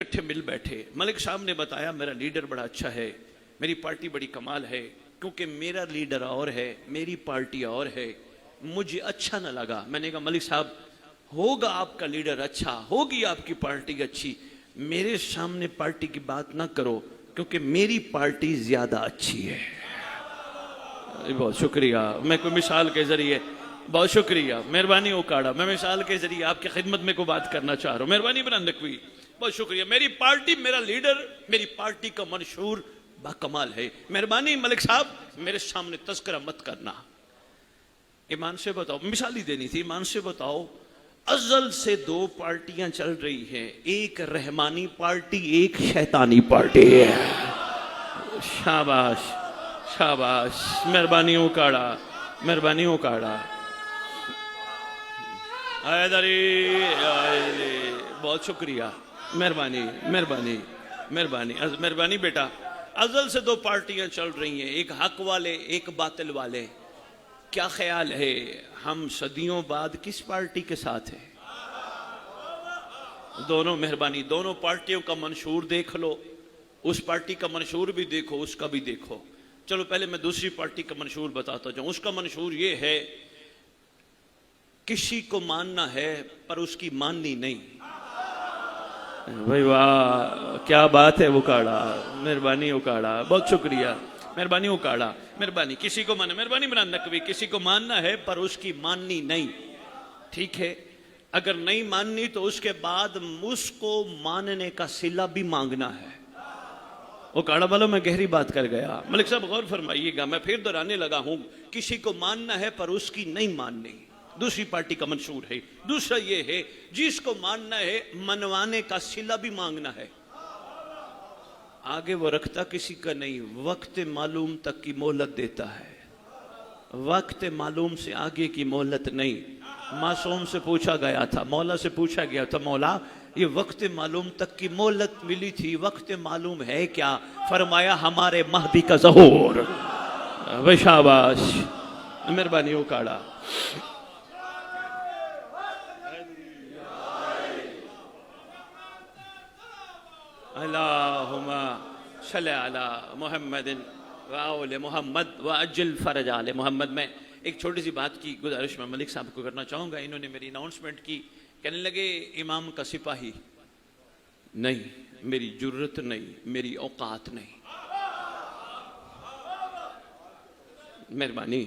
इकट्ठे मिल बैठे। मलिक साहब ने बताया मेरा लीडर बड़ा अच्छा है, मेरी पार्टी बड़ी कमाल है, क्योंकि मेरा लीडर और है, मेरी पार्टी और है। मुझे अच्छा ना लगा। मैंने कहा मलिक साहब, होगा आपका लीडर अच्छा, होगी आपकी पार्टी अच्छी, मेरे सामने पार्टी की बात ना करो, क्योंकि मेरी पार्टी ज्यादा अच्छी है। बहुत शुक्रिया। मैं कोई मिसाल के जरिए, बहुत शुक्रिया, मेहरबानी उकाड़ा, मैं मिसाल के जरिए आपकी खिदमत में को बात करना चाह रहा हूँ। मेहरबानी बना नकवी, बहुत शुक्रिया। मेरी पार्टी, मेरा लीडर, मेरी पार्टी का मंशूर बाकमाल है। मेहरबानी मलिक साहब, मेरे सामने तस्करा मत करना। ईमान से बताओ, मिसाल ही देनी थी, ईमान से बताओ, अजल से दो पार्टियां चल रही हैं, एक रहमानी पार्टी, एक शैतानी पार्टी है। शाबाश शाबाश, मेहरबानी उकाड़ा, मेहरबानी उकाड़ा। बहुत शुक्रिया, मेहरबानी मेहरबानी मेहरबानी मेहरबानी बेटा। अजल से दो पार्टियां चल रही हैं, एक हक वाले, एक बातिल वाले। क्या ख्याल है, हम सदियों बाद किस पार्टी के साथ हैं? दोनों, मेहरबानी, दोनों पार्टियों का मंशूर देख लो, उस पार्टी का मंशूर भी देखो, उसका भी देखो। चलो पहले मैं दूसरी पार्टी का मंशूर बताता जाऊं। उसका मंशूर ये है, किसी को मानना है पर उसकी माननी नहीं। भाई वाह, क्या बात है उकाड़ा, मेहरबानी उकाड़ा, बहुत शुक्रिया, मेहरबानी उकाड़ा, मेहरबानी। किसी को मानना, मेहरबानी बना नकवी, किसी को मानना है पर उसकी माननी नहीं। ठीक है, अगर नहीं माननी तो उसके बाद उसको मानने का सिला भी मांगना है। उकाड़ा वालों, मैं गहरी बात कर गया। मलिक साहब गौर फरमाइएगा, मैं फिर दोहराने लगा हूं, किसी को मानना है पर उसकी नहीं माननी, दूसरी पार्टी का मंशूर है। दूसरा ये है, जिसको मानना है मनवाने का सिला भी मांगना है। आगे वो रखता किसी का नहीं, वक्त मालूम तक की मोहलत देता है, वक्त मालूम से आगे की मोहलत नहीं। मासूम से पूछा गया था, मौला से पूछा गया था, मौला ये वक्त मालूम तक की मोहलत मिली थी, वक्त मालूम है क्या? फरमाया हमारे महदी का ज़हूर। भाई शाबाश, मेहरबानी उकाड़ा। अल्लाहुम्मा सल्ली अला मुहम्मदिन व आले मुहम्मद व अज्जिल फरज आले मुहम्मद। में एक छोटी सी बात की गुजारिश मैं मलिक साहब को करना चाहूँगा। इन्होंने मेरी अनाउंसमेंट की, कहने लगे इमाम का सिपाही नहीं, मेरी जुर्रत नहीं, मेरी औकात नहीं। मेहरबानी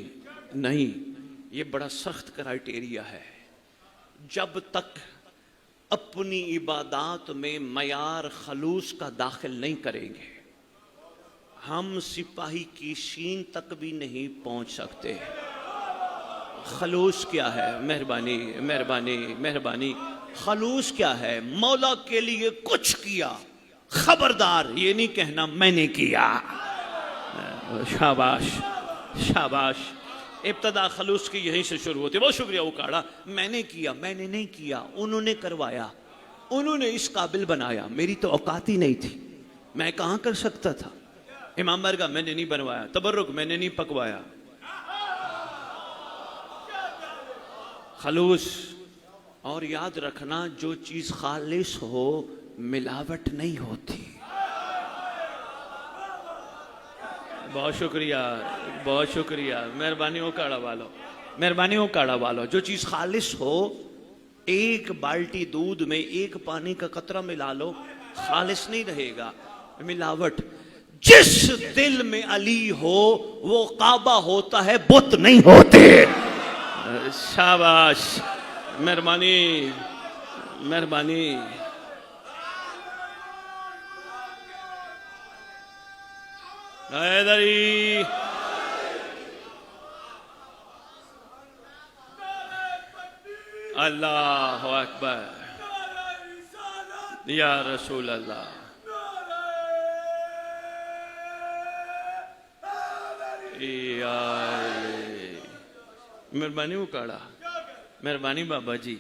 नहीं, ये बड़ा सख्त क्राइटेरिया है। जब तक अपनी इबादत में मयार खलूस का दाखिल नहीं करेंगे, हम सिपाही की शीन तक भी नहीं पहुंच सकते। खलूस क्या है? मेहरबानी मेहरबानी मेहरबानी, खलूस क्या है? मौला के लिए कुछ किया, खबरदार ये नहीं कहना मैंने किया। शाबाश शाबाश, इब्तदा खलूस की यहीं से शुरू होती है। बहुत शुक्रिया उकाड़ा। मैंने किया, मैंने नहीं किया, उन्होंने करवाया, उन्होंने इस काबिल बनाया, मेरी तो औकात ही नहीं थी, मैं कहां कर सकता था। इमाम बारगाह मैंने नहीं बनवाया, तबर्रुक मैंने नहीं पकवाया। खलूस। और याद रखना, जो चीज खालिस हो मिलावट नहीं होती। बहुत शुक्रिया, बहुत शुक्रिया, मेहरबानी उकाड़ा वालों, मेहरबानी उकाड़ा वालों। जो चीज खालिस हो, एक बाल्टी दूध में एक पानी का कतरा मिला लो, खालिस नहीं रहेगा, मिलावट। जिस दिल में अली हो वो काबा होता है, बुत नहीं होते। शाबाश, मेहरबानी मेहरबानी। हैदरी, अल्लाह अकबर, या रसूल अल्लाह। मेहरबानी उकाड़ा, मेहरबानी बाबा जी।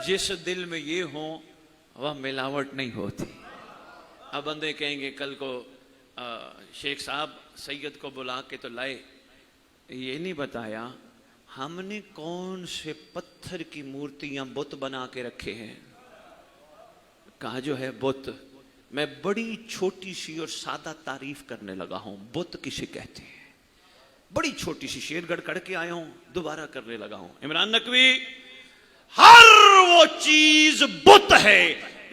जिस दिल में ये हो वह मिलावट नहीं होती। अब बंदे कहेंगे कल को शेख साहब सैयद को बुला के तो लाए, ये नहीं बताया हमने कौन से पत्थर की मूर्तियां बुत बना के रखे हैं। कहा जो है बुत, मैं बड़ी छोटी सी और सादा तारीफ करने लगा हूं, बुत किसे कहते हैं। बड़ी छोटी सी शेरगढ़ करके आया हूं, दोबारा करने लगा हूं। इमरान नकवी, हर वो चीज बुत है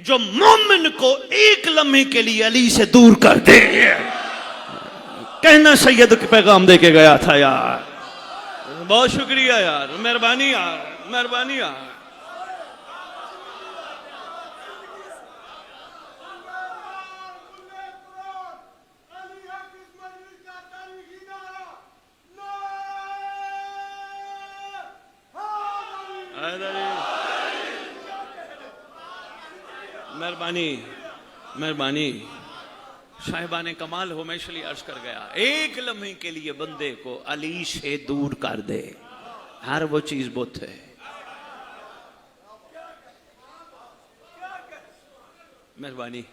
जो मोमिन को एक लम्हे के लिए अली से दूर कर दे। कहना सैयद के पैगाम दे के गया था यार। बहुत शुक्रिया यार, मेहरबानी यार, मेहरबानी यार। मेहरबानी मेहरबानी, साहिबाने कमाल हो, मैं इसलिए अर्ज कर गया, एक लम्हे के लिए बंदे को अली से दूर कर दे, हर वो चीज बुत है। मेहरबानी,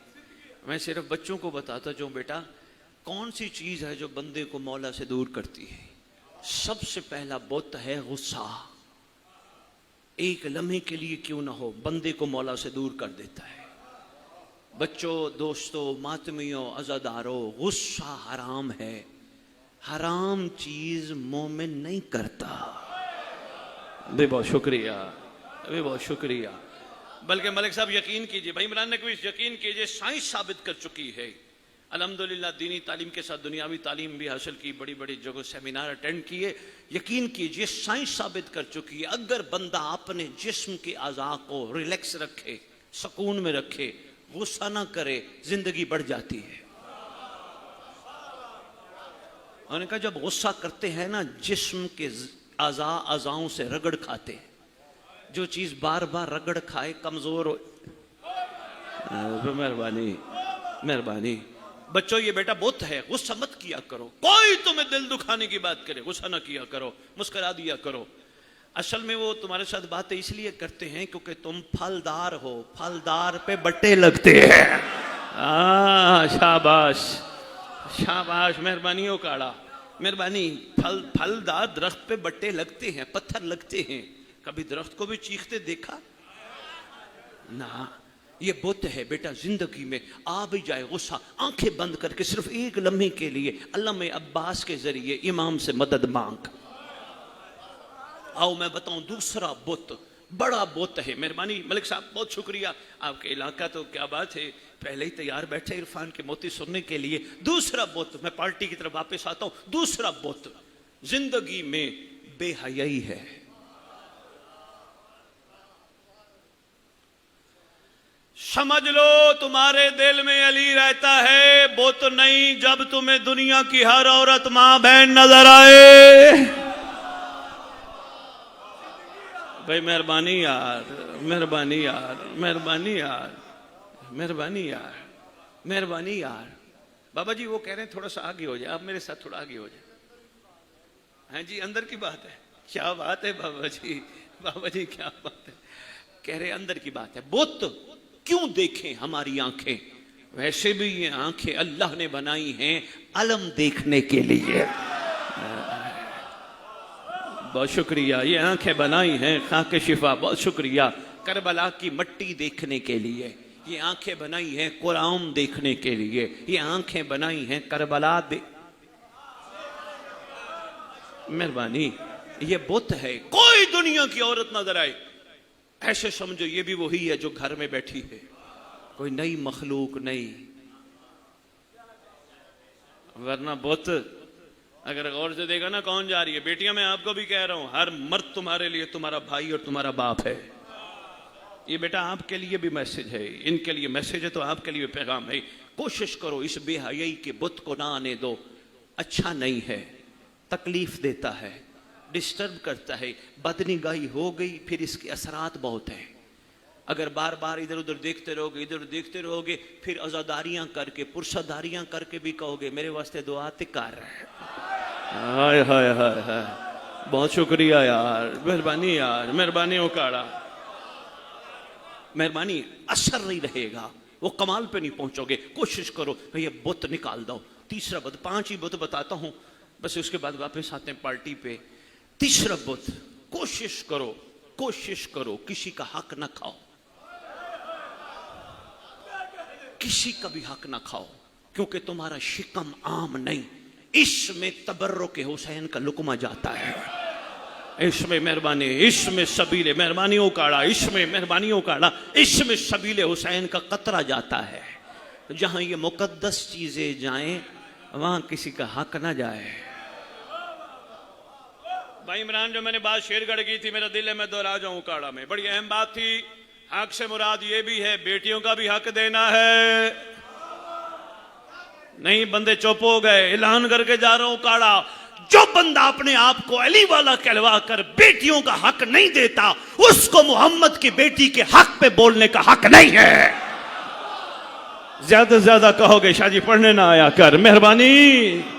मैं सिर्फ बच्चों को बताता जाऊं, बेटा कौन सी चीज है जो बंदे को मौला से दूर करती है। सबसे पहला बुत है गुस्सा। एक लम्हे के लिए क्यों ना हो, बंदे को मौला से दूर कर देता है। बच्चों, दोस्तों, मातमियों, अज़ादारों, गुस्सा हराम है। हराम चीज मोमिन नहीं करता। बहुत शुक्रिया, बहुत शुक्रिया। बल्कि मलिक साहब यकीन कीजिए, भाई इमरान नकवी यकीन कीजिए, साइंस साबित कर चुकी है। अल्हम्दुलिल्लाह दीनी तालीम के साथ दुनियावी तालीम भी हासिल की, बड़ी बड़ी जगह सेमिनार अटेंड किए। यकीन कीजिए साइंस साबित कर चुकी है, अगर बंदा अपने जिस्म के अज़ा को रिलैक्स रखे, सुकून में रखे, गुस्सा ना करे, जिंदगी बढ़ जाती है। उन्होंने कहा जब गुस्सा करते हैं ना, जिस्म के अज़ाओं से रगड़ खाते हैं। जो चीज बार बार रगड़ खाए कमजोर हो। मेहरबानी मेहरबानी। बच्चों ये बेटा बुत है, गुस्सा मत किया करो। कोई तुम्हें दिल दुखाने की बात करे, गुस्सा ना किया करो, मुस्कुरा दिया करो। असल में वो तुम्हारे साथ बातें इसलिए करते हैं क्योंकि तुम फलदार हो, फलदार पे बट्टे लगते हैं। शाबाश शाबाश, मेहरबानी काड़ा, मेहरबानी। फलदार दरख्त पे बट्टे लगते हैं, पत्थर लगते हैं। कभी दरख्त को भी चीखते देखा ना? ये बुत है बेटा। जिंदगी में आ भी जाए गुस्सा, आंखें बंद करके सिर्फ एक लम्हे के लिए अल्लामा अब्बास के जरिए इमाम से मदद मांग। आओ मैं बताऊं, दूसरा बुत बड़ा बुत है। मेहरबानी मलिक साहब, बहुत शुक्रिया। आपके इलाका तो क्या बात है, पहले ही तैयार बैठे इरफान के मोती सुनने के लिए। दूसरा बुत, मैं पार्टी की तरफ वापस आता हूं। दूसरा बुत जिंदगी में बेहयाई है। समझ लो तुम्हारे दिल में अली रहता है, बुत नहीं जब तुम्हें दुनिया की हर औरत मां बहन नजर आए। भाई मेहरबानी यार, मेहरबानी यार, मेहरबानी यार, मेहरबानी यार, मेहरबानी यार। बाबा जी वो कह रहे हैं थोड़ा सा आगे हो जाए, आप मेरे साथ थोड़ा आगे हो जाए। हाँ जी, अंदर की बात है। क्या बात है बाबा जी, बाबा जी क्या बात है। कह रहे अंदर की बात है। बुत क्यों देखें हमारी आंखें, वैसे भी ये आंखें अल्लाह ने बनाई हैं अलम देखने के लिए। बहुत शुक्रिया। ये आंखें बनाई हैं खाके शिफा, बहुत शुक्रिया। करबला की मट्टी देखने के लिए ये आंखें बनाई हैं, कुरान देखने के लिए ये आंखें बनाई हैं, करबला मेहरबानी। ये बुत है। कोई दुनिया की औरत नजर आए, ऐसे समझो ये भी वही है जो घर में बैठी है, कोई नई मखलूक नहीं। वरना बुत अगर गौर से देखा ना, कौन जा रही है। बेटियां मैं आपको भी कह रहा हूं, हर मर्द तुम्हारे लिए तुम्हारा भाई और तुम्हारा बाप है। ये बेटा आपके लिए भी मैसेज है, इनके लिए मैसेज है, तो आपके लिए पैगाम है। कोशिश करो इस बेहयाई के बुत को ना आने दो। अच्छा नहीं है, तकलीफ देता है, डिस्टर्ब करता है। बदनिगाही हो गई फिर इसके असरात बहुत हैं। अगर बार बार इधर उधर देखते रहोगे, इधर देखते रहोगे, फिर अज़ादारियां करके, पुरसादारियां करके भी कहोगे मेरे वास्ते दुआ कर। हाय हाय हाय हाय, बहुत शुक्रिया यार, मेहरबानी यार, मेहरबानी उकाड़ा, मेहरबानी। असर नहीं रहेगा, वो कमाल पे नहीं पहुंचोगे। कोशिश करो भैया बुत निकाल दो। तीसरा बुत, 5 ही बुत बताता हूं बस, उसके बाद वापस आते हैं पार्टी पे। तीसरा बुत, कोशिश करो, कोशिश करो किसी का हक ना खाओ। किसी का भी हक ना खाओ, क्योंकि तुम्हारा शिकम आम नहीं। इसमें तबर्रुक हुसैन का लुकमा जाता है, इसमें मेहरबानी, इसमें सबीले मेहरबानी उकाड़ा, इसमें मेहरबानी उकाड़ा, इसमें सबीले हुसैन का कतरा जाता है। जहां ये मुकद्दस चीजें जाएं वहां किसी का हक ना जाए। भाई इमरान, जो मैंने बात शेरगढ़ की थी, मेरा दिल है मैं दोहरा जाऊं उकाड़ा में, बड़ी अहम बात थी। हक से मुराद ये भी है बेटियों का भी हक देना है। नहीं, बंदे चुप हो गए। ऐलान करके जा रहा हूं उकाड़ा, जो बंदा अपने आप को अली वाला कहलवा कर बेटियों का हक नहीं देता, उसको मोहम्मद की बेटी के हक पे बोलने का हक नहीं है। ज्यादा से ज्यादा कहोगे शाहजी पढ़ने ना आया कर, मेहरबानी।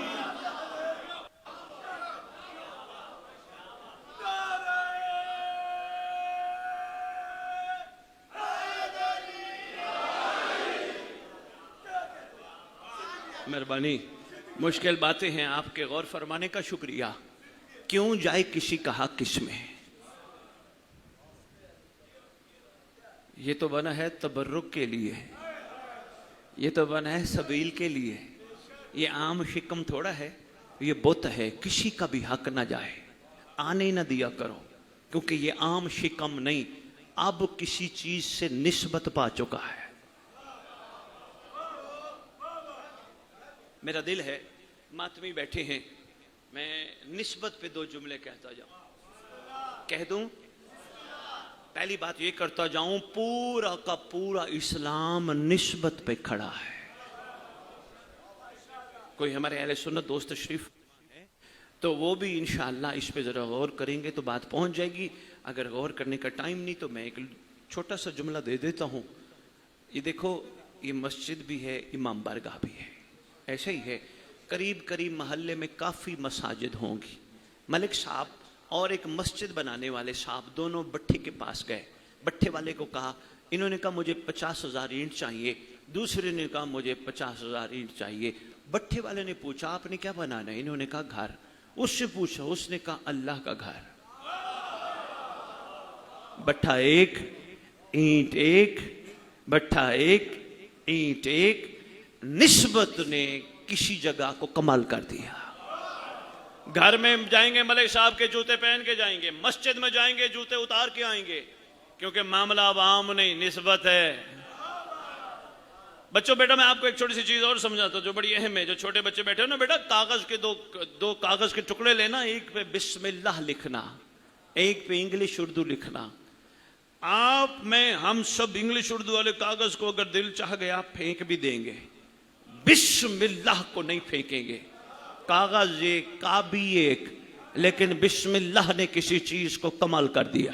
मेहरबानी, मुश्किल बातें हैं, आपके गौर फरमाने का शुक्रिया। क्यों जाए किसी का हक किसमें? ये तो बना है तबर्रुक के लिए, ये तो बना है सबील के लिए। ये आम शिकम थोड़ा है, ये बुत है। किसी का भी हक ना जाए, आने ना दिया करो, क्योंकि ये आम शिकम नहीं, अब किसी चीज से निस्बत पा चुका है। मेरा दिल है, मातमी बैठे हैं, मैं निस्बत पे दो जुमले कहता जाऊं। कह दूं, पहली बात ये करता जाऊं, पूरा का पूरा इस्लाम निस्बत पे खड़ा है। कोई हमारे अहले सुन्नत दोस्त शरीफ है तो वो भी इंशाअल्लाह इस पे जरा गौर करेंगे तो बात पहुंच जाएगी। अगर गौर करने का टाइम नहीं तो मैं एक छोटा सा जुमला दे देता हूं। ये देखो, ये मस्जिद भी है, इमाम बारगाह भी है, ऐसे ही है। करीब करीब मोहल्ले में काफ़ी मसाजिद होंगी। मलिक साहब और एक मस्जिद बनाने वाले साहब दोनों भट्ठे के पास गए। भट्ठे वाले को कहा, इन्होंने कहा मुझे 50,000 ईंट चाहिए, दूसरे ने कहा मुझे 50,000 ईंट चाहिए। भट्ठे वाले ने पूछा आपने क्या बनाना है? इन्होंने कहा घर। उससे पूछा, उसने कहा अल्लाह का घर। भट्ठा एक, ईंट एक, भट्ठा एक, ईंट एक। निस्बत ने किसी जगह को कमाल कर दिया। घर में जाएंगे मलिक साहब के जूते पहन के जाएंगे, मस्जिद में जाएंगे जूते उतार के आएंगे, क्योंकि मामला आवाम नहीं, निस्बत है। बच्चों, बेटा मैं आपको एक छोटी सी चीज और समझाता हूं जो बड़ी अहम है। जो छोटे बच्चे बैठे हो ना बेटा, कागज के दो कागज के टुकड़े लेना, एक पे बिस्मिल्लाह लिखना, एक पे इंग्लिश उर्दू लिखना। आप में हम सब इंग्लिश उर्दू वाले कागज को अगर दिल चाह गया फेंक भी देंगे, बिस्मिल्लाह को नहीं फेंकेंगे। कागज एक, काबी एक, लेकिन बिस्मिल्लाह ने किसी चीज को कमाल कर दिया।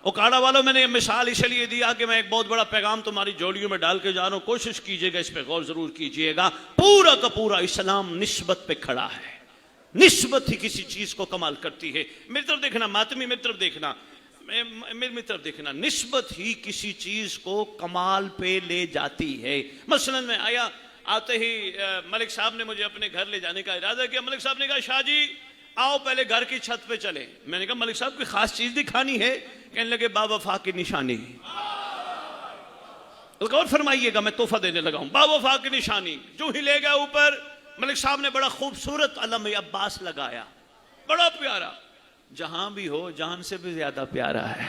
उकाड़ा वालों, मैंने ये मिसाल इसलिए दिया कि मैं एक बहुत बड़ा पैगाम तुम्हारी जोड़ियों में डाल के जा रहा हूं। कोशिश कीजिएगा, इस पे गौर जरूर कीजिएगा। पूरा का पूरा इस्लाम निस्बत पे खड़ा है। निस्बत ही किसी चीज को कमाल करती है। मेरी तरफ देखना मातमी, मेरी तरफ देखना, मेरी तरफ देखना। निस्बत ही किसी चीज को कमाल पे ले जाती है। मसलन मैं आया, आते ही मलिक साहब ने मुझे अपने घर ले जाने का इरादा किया। मलिक साहब ने कहा शाह जी आओ पहले घर की छत पे चले। मैंने कहा मलिक साहब कोई खास चीज दिखानी है? कहने लगे बावफा की निशानी। गौर फरमाइएगा, मैं तोहफा देने लगा हूं। बावफा की निशानी जो ही ले गया ऊपर, मलिक साहब ने बड़ा खूबसूरत अलम अब्बास लगाया, बड़ा प्यारा। जहां भी हो जान से भी ज्यादा प्यारा है,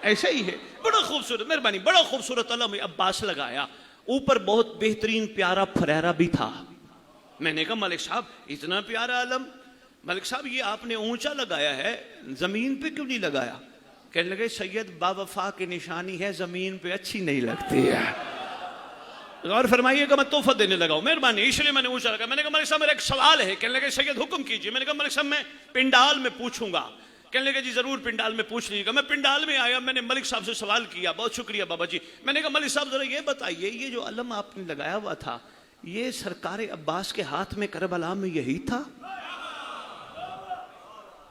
ऐसे ही है, बड़ा खूबसूरत। मेहरबानी, बड़ा खूबसूरत अलम अब्बास लगाया। ऊपर बहुत बेहतरीन प्यारा फरेरा भी था। मैंने कहा मलिक साहब इतना प्यारा अलम, मलिक साहब ये आपने ऊंचा लगाया है, जमीन पे क्यों नहीं लगाया? कहने लगे सैयद बावफा की निशानी है, जमीन पे अच्छी नहीं लगती है। गौर फरमाइएगा, मैं तोहफा देने लगा हूं, मेहरबानी, इसलिए मैंने ऊंचा रखा। मैंने कहा मलिक साहब मेरा एक सवाल है। कहने लगे सैयद हुक्म कीजिए। मैंने कहा मलिक साहब मैं पिंडाल में पूछूंगा। कहने लगे जी जरूर पिंडाल में पूछ लीजिएगा। मैं पिंडाल में आया, मैंने मलिक साहब से सवाल किया, बहुत शुक्रिया बाबा जी। मैंने कहा मलिक साहब जरा ये बताइए, ये जो अलम आपने लगाया हुआ था, ये सरकार अब्बास के हाथ में करबला में यही था?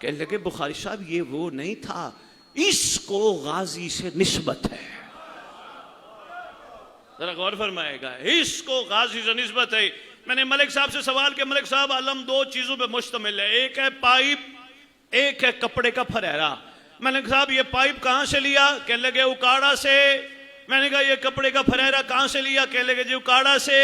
कहने लगे बुखारी साहब ये वो नहीं था, इसको गाजी से निस्बत है। जरा गौर फरमाएगा, इसको गाजी से निस्बत है। मैंने मलिक साहब से सवाल किया, मलिक साहब अलम दो चीजों पे मुश्तमिल है, एक है पाइप, एक है कपड़े का फरेरा। मलिक साहब ये पाइप कहां से लिया? कहने लगे उकाड़ा से। मैंने कहा ये कपड़े का फरेरा कहां से लिया? कह लगे जी उकाड़ा से।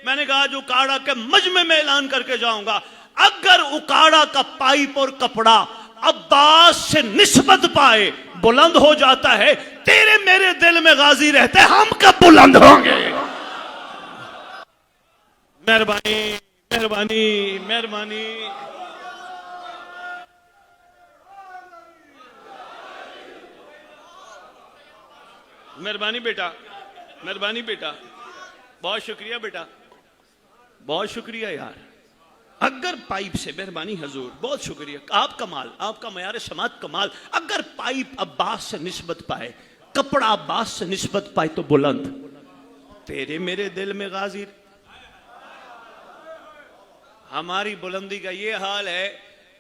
मैंने कहा जो उकाड़ा के मजमे में ऐलान करके जाऊंगा, अगर उकाड़ा का पाइप और कपड़ा अब्बास से निस्बत पाए बुलंद हो जाता है, तेरे मेरे दिल में गाजी रहते हम कब बुलंद होंगे? मेहरबानी मेहरबानी मेहरबानी। मेहरबानी बेटा, मेहरबानी बेटा, बहुत शुक्रिया बेटा, बहुत शुक्रिया यार। अगर पाइप से, मेहरबानी हजूर, बहुत शुक्रिया, आप कमाल, आपका मयार समात कमाल। अगर पाइप अब्बास से निस्बत पाए, कपड़ा अब्बास से निस्बत पाए तो बुलंद, तेरे मेरे दिल में गाजी। हमारी बुलंदी का ये हाल है,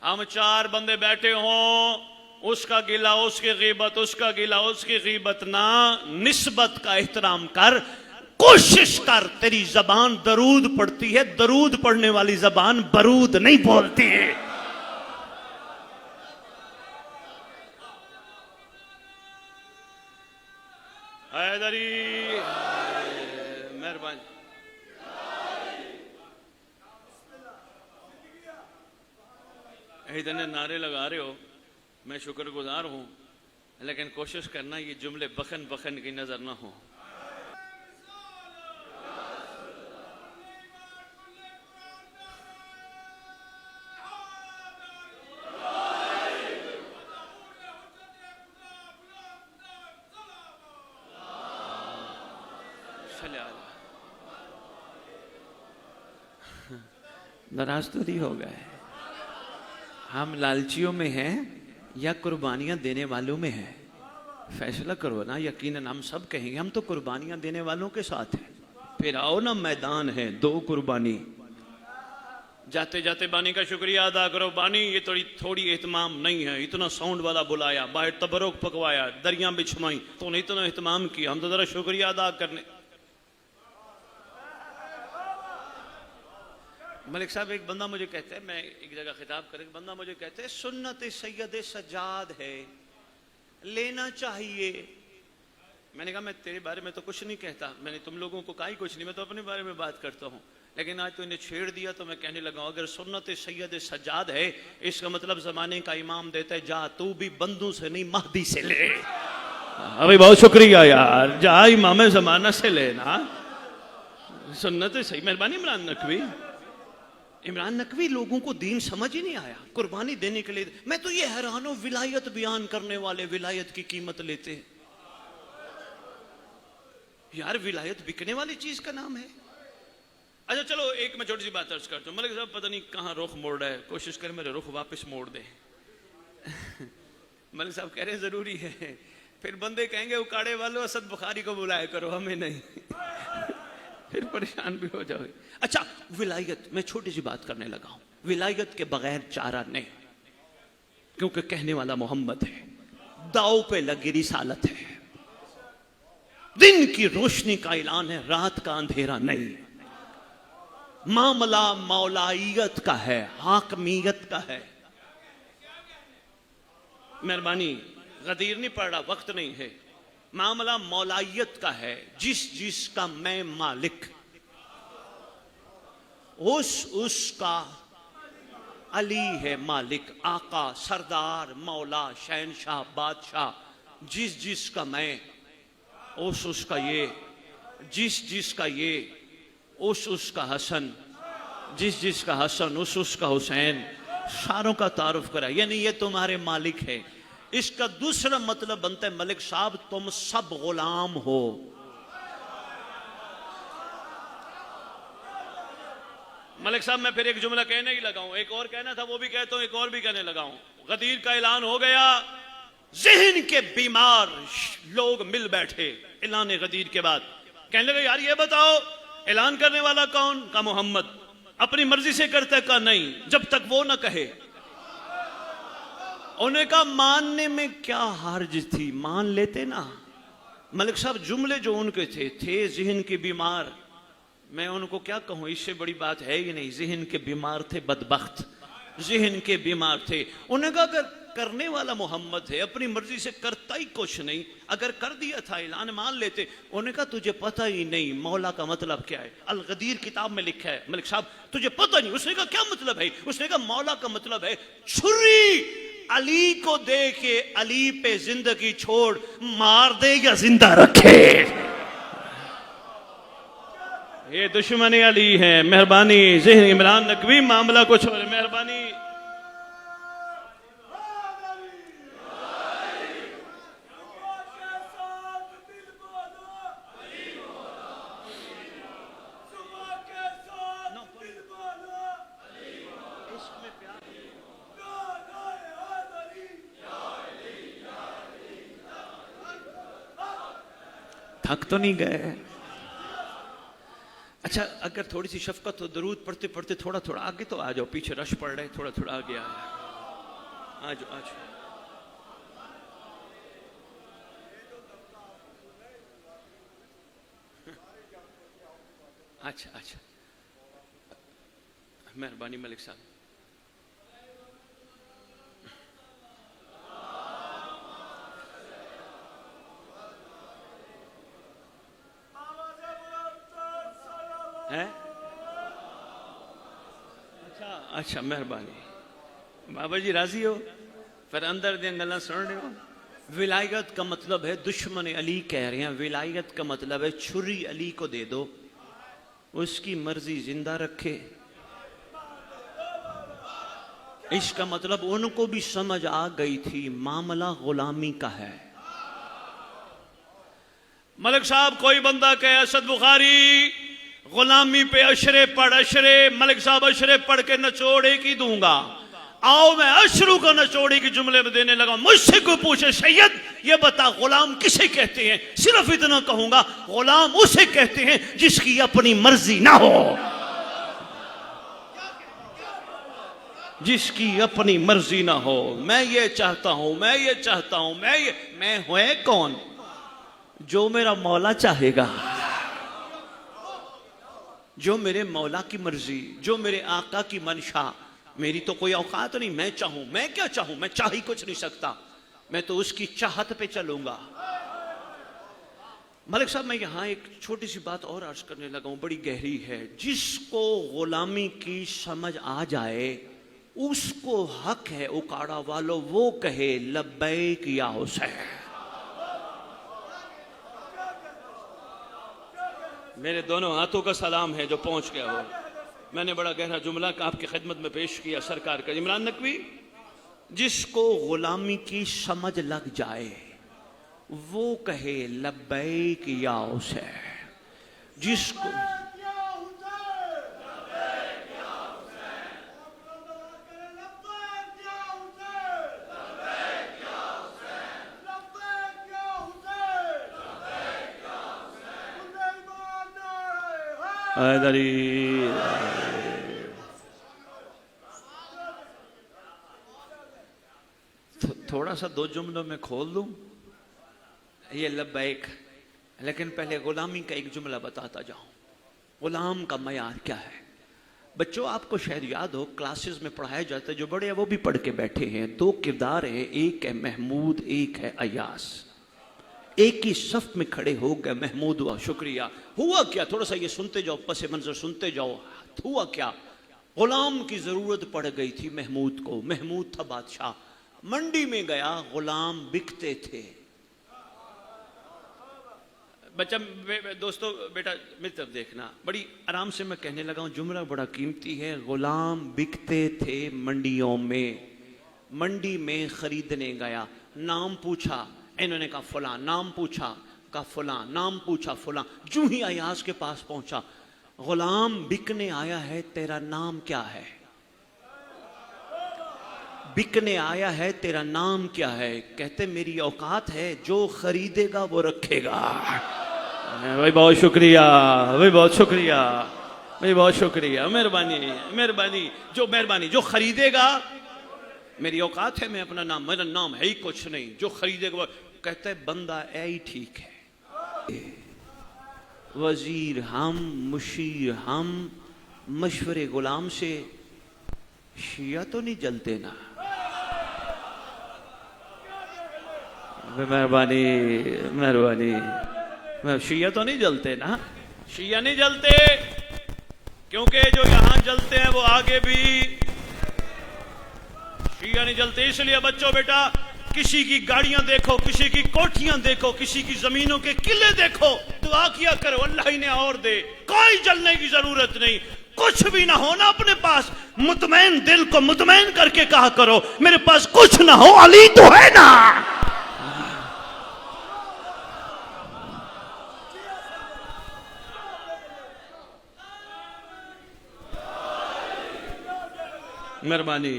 हम चार बंदे बैठे हों, उसका गिला उसकी गीबत, उसका गिला उसकी गीबत ना, निस्बत का एहतराम कर, कोशिश कर। तेरी जबान दरूद पढ़ती है, दरूद पढ़ने वाली जबान बरूद नहीं बोलती है। हैदरी मेहरबानी। इतने नारे लगा रहे हो, मैं शुक्रगुजार हूं, लेकिन कोशिश करना ये जुमले बखन बखन की नजर ना हो। नाराज तो नहीं हो गए? हम लालचियों में हैं या कुर्बानियां देने वालों में हैं? फैसला करो ना। यकीनन हम सब कहेंगे हम तो कुर्बानियां देने वालों के साथ हैं। फिर आओ ना, मैदान है दो कुर्बानी। जाते जाते बानी का शुक्रिया अदा करो। बानी ये थोड़ी एहतमाम नहीं है, इतना साउंड वाला बुलाया, बाहर तबरुक पकवाया, दरिया बिछवाई, तो नहीं इतना एहतमाम किया, हम तो जरा शुक्रिया अदा करने। मलिक साहब, एक बंदा मुझे कहते हैं, मैं एक जगह खिताब कर, एक बंदा मुझे कहते हैं सुन्नत सैयद सज्जाद है, लेना चाहिए। मैंने कहा मैं तेरे बारे में तो कुछ नहीं कहता, मैंने तुम लोगों को कहा ही कुछ नहीं, मैं तो अपने बारे में बात करता हूँ। लेकिन आज तो इन्हें छेड़ दिया तो मैं कहने लगा अगर सुन्नत सैयद सज्जाद है, इसका मतलब जमाने का इमाम देता है, जा तू भी बंदू से नहीं महदी से ले। अभी बहुत शुक्रिया यार, जा इमाम जमाना से लेना। सुन्नत सही। मेहरबानी इमरान नकवी। इमरान नकवी, लोगों को दीन समझ ही नहीं आया, कुर्बानी देने के लिए। मैं तो ये हैरान हूं, विलायत बयान करने वाले विलायत की कीमत लेते हैं। यार विलायत बिकने वाली चीज का नाम है। अच्छा चलो एक मैं छोटी सी बात अर्ज करता हूँ। मलिक साहब पता नहीं कहाँ रुख मोड़ रहा है, कोशिश कर मेरे रुख वापस मोड़ दे। मलिक साहब कह रहे हैं जरूरी है, फिर बंदे कहेंगे उकाड़े वालों असद बुखारी को बुलाया करो, हमें नहीं। फिर परेशान भी हो जाओगे। अच्छा विलायत, मैं छोटी सी बात करने लगा हूं। विलायत के बगैर चारा नहीं, क्योंकि कहने वाला मोहम्मद है, दाव पे लगी रिसालत है, दिन की रोशनी का ऐलान है, रात का अंधेरा नहीं। मामला मौलाइयत का है, हाकमियत का है। मेहरबानी, गदीर नहीं पड़ रहा, वक्त नहीं है। मामला मौलाइयत का है, जिसका मैं मालिक, उसका अली है मालिक, आका, सरदार, मौला, शहनशाह, बादशाह। जिसका मैं, उसका ये, जिसका ये, उसका हसन, जिसका हसन, उसका हुसैन, सारों का तारुफ करा, यानी ये तुम्हारे मालिक है। इसका दूसरा मतलब बनता है मलिक साहब तुम सब गुलाम हो। मलिक साहब मैं फिर एक जुमला कहने ही लगा हूं, एक और कहना था वो भी कहता हूं, एक और भी कहने लगा हूं। गदीर का ऐलान हो गया, ज़हन के बीमार लोग मिल बैठे ऐलान गदीर के बाद, कहने लगे यार ये बताओ ऐलान करने वाला कौन? का मोहम्मद। अपनी मर्जी से करता है? का नहीं, जब तक वो ना कहे। उन्हें कहा मानने में क्या हर्ज थी, मान लेते ना। मलिक साहब जुमले जो उनके थे ज़हन के बीमार, मैं उनको क्या कहूं, इससे बड़ी बात है ही नहीं। ज़हन के बीमार थे, बदबख्त, जहन के बीमार थे। उन्होंने कहा अगर करने वाला मोहम्मद है, अपनी मर्जी से करता ही कुछ नहीं, अगर कर दिया था ऐलान मान लेते। उन्होंने कहा तुझे पता ही नहीं मौला का मतलब क्या है। अल गदीर किताब में लिखा है, मलिक साहब तुझे पता नहीं। उसने कहा क्या मतलब है? उसने कहा मौला का मतलब है छुरी अली को दे के अली पे जिंदगी छोड़, मार दे या जिंदा रखे। ये दुश्मन अली है। मेहरबानी ज़हन इमरान नकवी, मामला कुछ और। मेहरबानी थक तो नहीं गए? अच्छा, अगर थोड़ी सी शफकत हो, दरूद पढ़ते पढ़ते थोड़ा थोड़ा आगे तो आ जाओ। पीछे रश पड़ रहे, थोड़ा थोड़ा आगे आ जाओ। आ जाओ। अच्छा अच्छा, मेहरबानी मलिक साहब। है अच्छा, मेहरबानी। बाबा जी राजी हो? फिर अंदर दियां गल्लां सुन रहे हो। विलायत का मतलब है, दुश्मन अली कह रहे हैं, विलायत का मतलब है छुरी अली को दे दो, उसकी मर्जी जिंदा रखे। इसका मतलब उनको भी समझ आ गई थी मामला गुलामी का है। मलिक साहब कोई बंदा कहे असद बुखारी गुलामी पे अशरे पढ़, अशरे मलिक साहब अशरे पढ़ के निचोड़ एक ही दूंगा। आओ मैं अशरू का निचोड़ के जुमले में देने लगा। मुझसे कोई पूछे सैयद ये बता गुलाम किसे कहते हैं? सिर्फ इतना कहूंगा, गुलाम उसे कहते हैं जिसकी अपनी मर्जी ना हो, जिसकी अपनी मर्जी ना हो। मैं ये चाहता हूं, मैं ये चाहता हूं, मैं हुए कौन? जो मेरा मौला चाहेगा, जो मेरे मौला की मर्जी, जो मेरे आका की मंशा। मेरी तो कोई औकात नहीं, मैं चाहूं, मैं क्या चाहूं? मैं चाह ही कुछ नहीं सकता, मैं तो उसकी चाहत पे चलूंगा। मलिक साहब मैं यहां एक छोटी सी बात और अर्ज करने लगा हूं, बड़ी गहरी है। जिसको गुलामी की समझ आ जाए उसको हक है उकाड़ा वालों, वो कहे लब्बैक या हुसैन। मेरे दोनों हाथों का सलाम है जो पहुंच गया हो। मैंने बड़ा गहरा जुमला आपकी खिदमत में पेश किया सरकार का। इमरान नकवी, जिसको गुलामी की समझ लग जाए वो कहे लब्बैक या हुसैन। जिसको थोड़ा सा दो जुमलों में खोल दूं ये लब्बैक, लेकिन पहले गुलामी का एक जुमला बताता जाऊं। गुलाम का मयार क्या है? बच्चों आपको शायद याद हो क्लासेस में पढ़ाया जाता है, जो बड़े हैं वो भी पढ़ के बैठे हैं। दो किरदार हैं, एक है महमूद, एक है अयास। एक ही सफ में खड़े हो गए महमूद हुआ। शुक्रिया। हुआ क्या? थोड़ा सा ये सुनते जाओ, पसे मंजर सुनते जाओ। हुआ क्या? गुलाम की जरूरत पड़ गई थी महमूद को। महमूद था बादशाह, मंडी में गया, गुलाम बिकते थे। बच्चा दोस्तों बेटा मेरी तरफ देखना, बड़ी आराम से मैं कहने लगा हूं, जुमला बड़ा कीमती है। गुलाम बिकते थे मंडियों में। मंडी में खरीदने गया, नाम पूछा, इन्होंने कहा फलां। नाम पूछा, कहा फलां। नाम पूछा, फलां। जूं ही अयाज के पास पहुंचा, गुलाम बिकने आया है, तेरा नाम क्या है? बिकने आया है, तेरा नाम क्या है? कहते मेरी औकात है, जो खरीदेगा वो रखेगा। भाई बहुत शुक्रिया, भाई बहुत शुक्रिया, भाई बहुत शुक्रिया। मेहरबानी मेहरबानी, जो मेहरबानी, जो खरीदेगा मेरी औकात है, मैं अपना नाम, मेरा नाम है ही कुछ नहीं, जो खरीदेगा वो। कहता है बंदा है ही ठीक है। वजीर हम, मुशीर हम, मशवरे गुलाम से शिया तो नहीं जलते ना? मेहरबानी मेहरबानी, शिया तो नहीं जलते ना? शिया नहीं जलते, क्योंकि जो यहां जलते हैं वो आगे भी शिया नहीं जलते। इसलिए बच्चों बेटा, किसी की गाड़ियां देखो, किसी की कोठियां देखो, किसी की जमीनों के किले देखो, दुआ किया करो अल्लाह इन्हें और दे, कोई जलने की जरूरत नहीं। कुछ भी ना हो ना अपने पास, मुतमैन दिल को मुतमैन करके कहा करो मेरे पास कुछ ना हो, अली तो है ना। मेहरबानी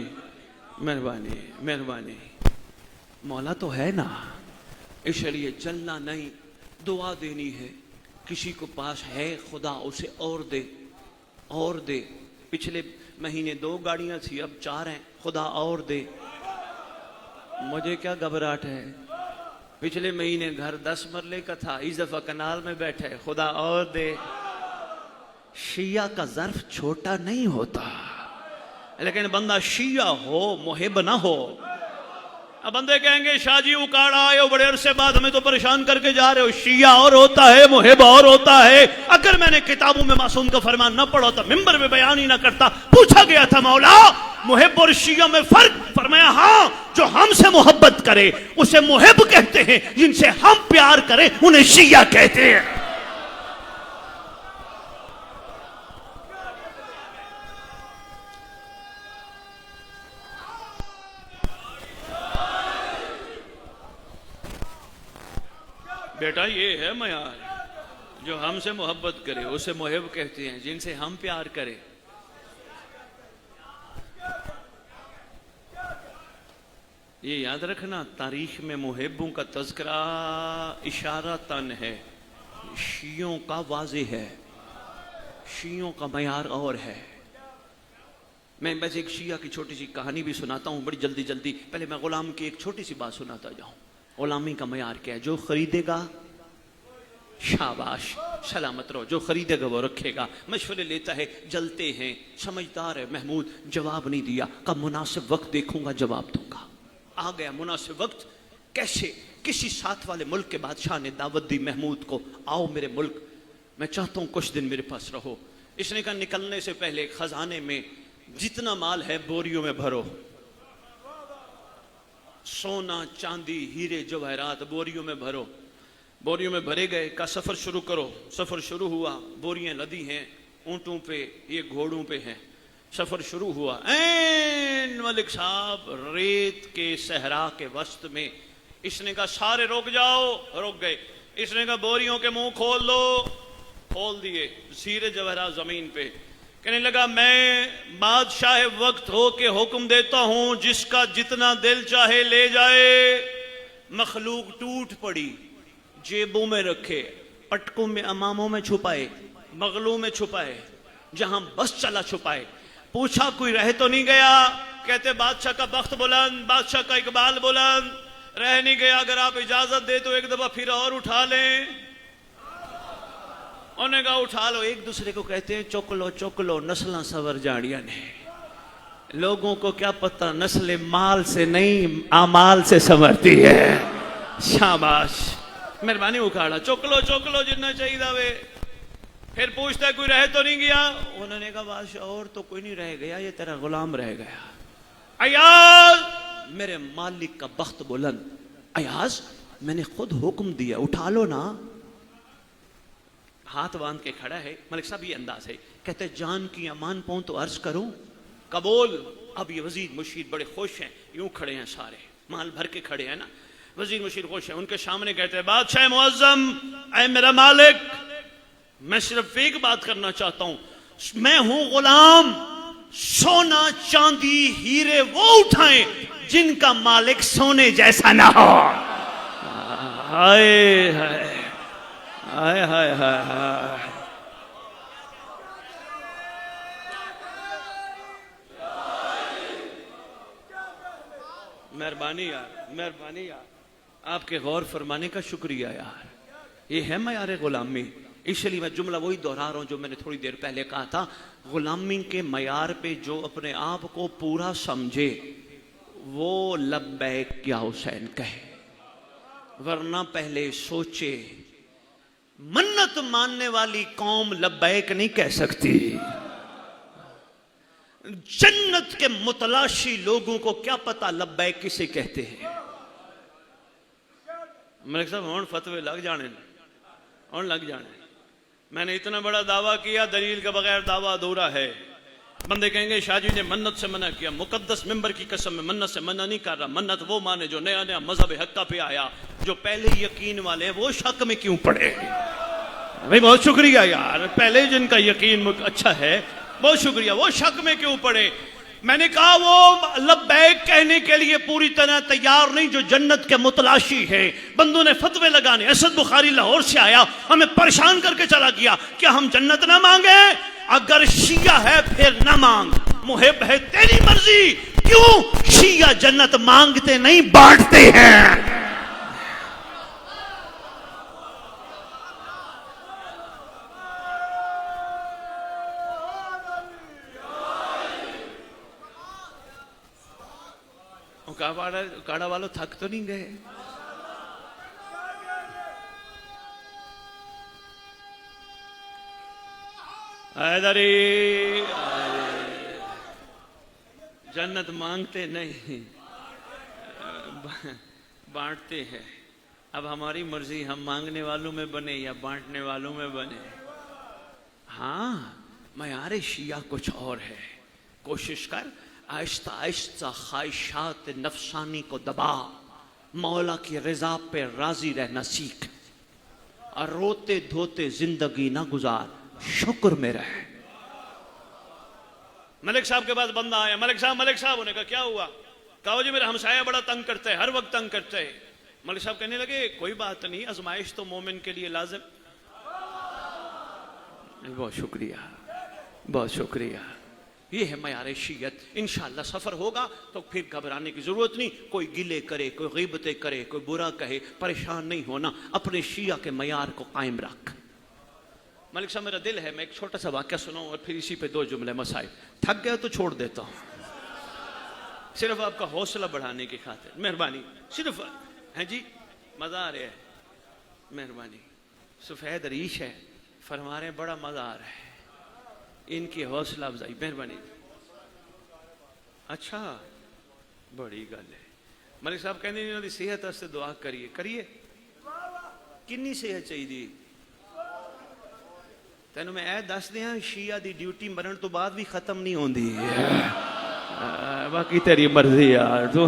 मेहरबानी मेहरबानी, मौला तो है ना, इसलिए जलना नहीं, दुआ देनी है। किसी को पास है खुदा उसे और दे, और दे। पिछले महीने 2 गाड़ियां थी, अब 4 हैं, खुदा और दे। मुझे क्या घबराहट है? पिछले महीने घर 10 मरले का था, इस दफा कनाल में बैठे, खुदा और दे। शिया का ज़र्फ छोटा नहीं होता, लेकिन बंदा शिया हो, मुहिब ना हो। अब बंदे कहेंगे शाह जी उकाड़ा आए हो बड़े अरसे बाद, हमें तो परेशान करके जा रहे हो। शिया और होता है, मुहिब और होता है। अगर मैंने किताबों में मासूम का फरमान न पढ़ा तो मिंबर में बयान ही ना करता। पूछा गया था मौला मुहिब और शिया में फर्क? फरमाया हाँ, जो हमसे मोहब्बत करे उसे मुहिब कहते हैं, जिनसे हम प्यार करें उन्हें शिया कहते हैं। बेटा ये है मयार, जो हमसे मोहब्बत करे उसे मुहिब कहते हैं, जिनसे हम प्यार करें। ये याद रखना, तारीख में मुहिबों का तज़किरा इशारा तन है, शियों का वाज़े है, शियों का मयार और है। मैं बस एक शिया की छोटी सी कहानी भी सुनाता हूँ बड़ी जल्दी जल्दी। पहले मैं गुलाम की एक छोटी सी बात सुनाता जाऊँ। गुलामी का मयार क्या है? जो खरीदेगा शाबाश सलामत रहो, जो खरीदेगा वो रखेगा। मशवरे लेता है, जलते हैं, समझदार है महमूद, जवाब नहीं दिया, कब मुनासिब वक्त देखूंगा जवाब दूंगा। आ गया मुनासिब वक्त, कैसे? किसी साथ वाले मुल्क के बादशाह ने दावत दी महमूद को, आओ मेरे मुल्क, मैं चाहता हूं कुछ दिन मेरे पास रहो। इसने कहा निकलने से पहले खजाने में जितना माल है बोरियों में भरो, सोना चांदी हीरे जवाहरात बोरियों में भरो। बोरियों में भरे गए, का सफर शुरू करो। सफर शुरू हुआ, बोरियां लदी हैं ऊंटों पे, ये घोड़ों पे हैं। सफर शुरू हुआ, ऐन मलिक साहब रेत के सहरा के वस्त में। इसने कहा सारे रुक जाओ, रुक गए। इसने कहा बोरियों के मुंह खोल दो, खोल दिए। हीरे जवाहरात जमीन पे। कहने लगा मैं बादशाह वक्त हो के हुक्म देता हूं, जिसका जितना दिल चाहे ले जाए। मखलूक टूट पड़ी, जेबों में रखे, पटकों में अमामों में छुपाए, बगलों में छुपाए, जहां बस चला छुपाए। पूछा कोई रह तो नहीं गया? कहते बादशाह का बख्त बुलंद, बादशाह का इकबाल बुलंद, रह नहीं गया। अगर आप इजाजत दे तो एक दफा फिर और उठा लें। उन्हें कहा उठा लो। एक दूसरे को कहते हैं चुक लो नस्ल सवर जाड़िया ने। लोगों को क्या पता नस्ल माल से नहीं आमाल से संवरती है। शाबाश मेहरबानी उखाड़ा, चुक लो जितना चाहिए वे। फिर पूछता है कोई रह तो नहीं गया? उन्होंने कहा बादशाह और तो कोई नहीं रह गया, ये तेरा गुलाम रह गया। अयाज मेरे मालिक का बख्त बुलंद, अयाज मैंने खुद हुक्म दिया, उठा लो ना। हाथ बांध के खड़ा है मलिक साहब, ये अंदाज है। कहते जान की अमान पाऊं तो अर्ज करूं, कबूल। अब ये वजीर मुशीर बड़े खुश हैं, यूं खड़े हैं सारे, माल भर के खड़े हैं ना। वजीर मुशीर खुश है, उनके सामने कहते हैं बादशाह मुअज्जम, ऐ मेरा मालिक, मैं सिर्फ एक बात करना चाहता हूं, मैं हूं गुलाम। सोना चांदी हीरे वो उठाएं जिनका मालिक सोने जैसा ना हो। हाय हाय हाय हाय हाय। मेहरबानी यार, मेहरबानी यार, आपके गौर फरमाने का शुक्रिया यार। ये है मयार गुलामी। इसलिए मैं जुमला वही दोहरा रहा हूं जो मैंने थोड़ी देर पहले कहा था, गुलामी के मयार पे जो अपने आप को पूरा समझे वो लब्बैक या हुसैन कहे, वरना पहले सोचे। मन्नत मानने वाली कौम लब्बैक नहीं कह सकती। जन्नत के मुतलाशी लोगों को क्या पता लब्बैक किसे कहते हैं। मलिक साहब हुण फतवे लग जाने, हुण लग जाने। मैंने इतना बड़ा दावा किया, दलील के बगैर दावा अधूरा है। बंदे कहेंगे शाह जी ने मन्नत से मना किया। मुकद्दस मिंबर की कसम में मन्नत से मना नहीं कर रहा। मन्नत वो माने जो नया नया मजहब हक्का पे आया। जो पहले ही यकीन वाले हैं वो शक में क्यों पड़े? भाई बहुत शुक्रिया यार, पहले जिनका यकीन अच्छा है बहुत शुक्रिया, वो शक में क्यों पड़े? मैंने कहा वो लब्बैक कहने के लिए पूरी तरह तैयार नहीं जो जन्नत के मुतलाशी है। बंदों ने फतवे लगाने, असद बुखारी लाहौर से आया, हमें परेशान करके चला गया। क्या हम जन्नत ना मांगे? अगर शिया है फिर ना मांग, मुहिब है तेरी मर्जी। क्यों शिया जन्नत मांगते नहीं बांटते हैं? काड़ा वालों थक तो नहीं गए? जन्नत मांगते नहीं बांटते हैं। अब हमारी मर्जी, हम मांगने वालों में बने या बांटने वालों में बने। हाँ, मयार शिया कुछ और है। कोशिश कर आहिस्ता आहिस्ता ख्वाहिशात नफसानी को दबा, मौला की रजा पे राजी रहना सीख, और रोते धोते जिंदगी ना गुजार, शुक्र में रह। मलिक साहब के पास बंदा आया, मलिक साहब होने का क्या हुआ? कहा जी मेरा हमसाया बड़ा तंग करता है, हर वक्त तंग करता है। मलिक साहब कहने लगे कोई बात नहीं, आजमाइश तो मोमिन के लिए लाजिम। बहुत शुक्रिया, बहुत शुक्रिया। ये है मयार शियत। इंशाअल्लाह सफर होगा तो फिर घबराने की जरूरत नहीं। कोई गिले करे, कोई गीबतें करे, कोई बुरा कहे, परेशान नहीं होना। अपने शिया के मयार को कायम रख। मलिक साहब मेरा दिल है मैं एक छोटा सा वाक्या सुनाऊं और फिर इसी पे दो जुमले मसाइल। थक गया तो छोड़ देता हूं, सिर्फ आपका हौसला बढ़ाने की खातिर। मेहरबानी, सिर्फ है जी, मजा आ रहा है, मेहरबानी। सफेद रीश है, फरमा रहे बड़ा मजा आ रहा है, इनकी हौसला अफजाई, मेहरबानी। अच्छा, बड़ी गल है। मलिक साहब कहते इन्होंने सेहत वास्ते दुआ करिए। करिए किन्नी सेहत चाहिए? तेन मैं ए दस दिया, शिया दी ड्यूटी मरण तो बाद भी खत्म नहीं होती। बाकी तेरी मर्जी यार। तो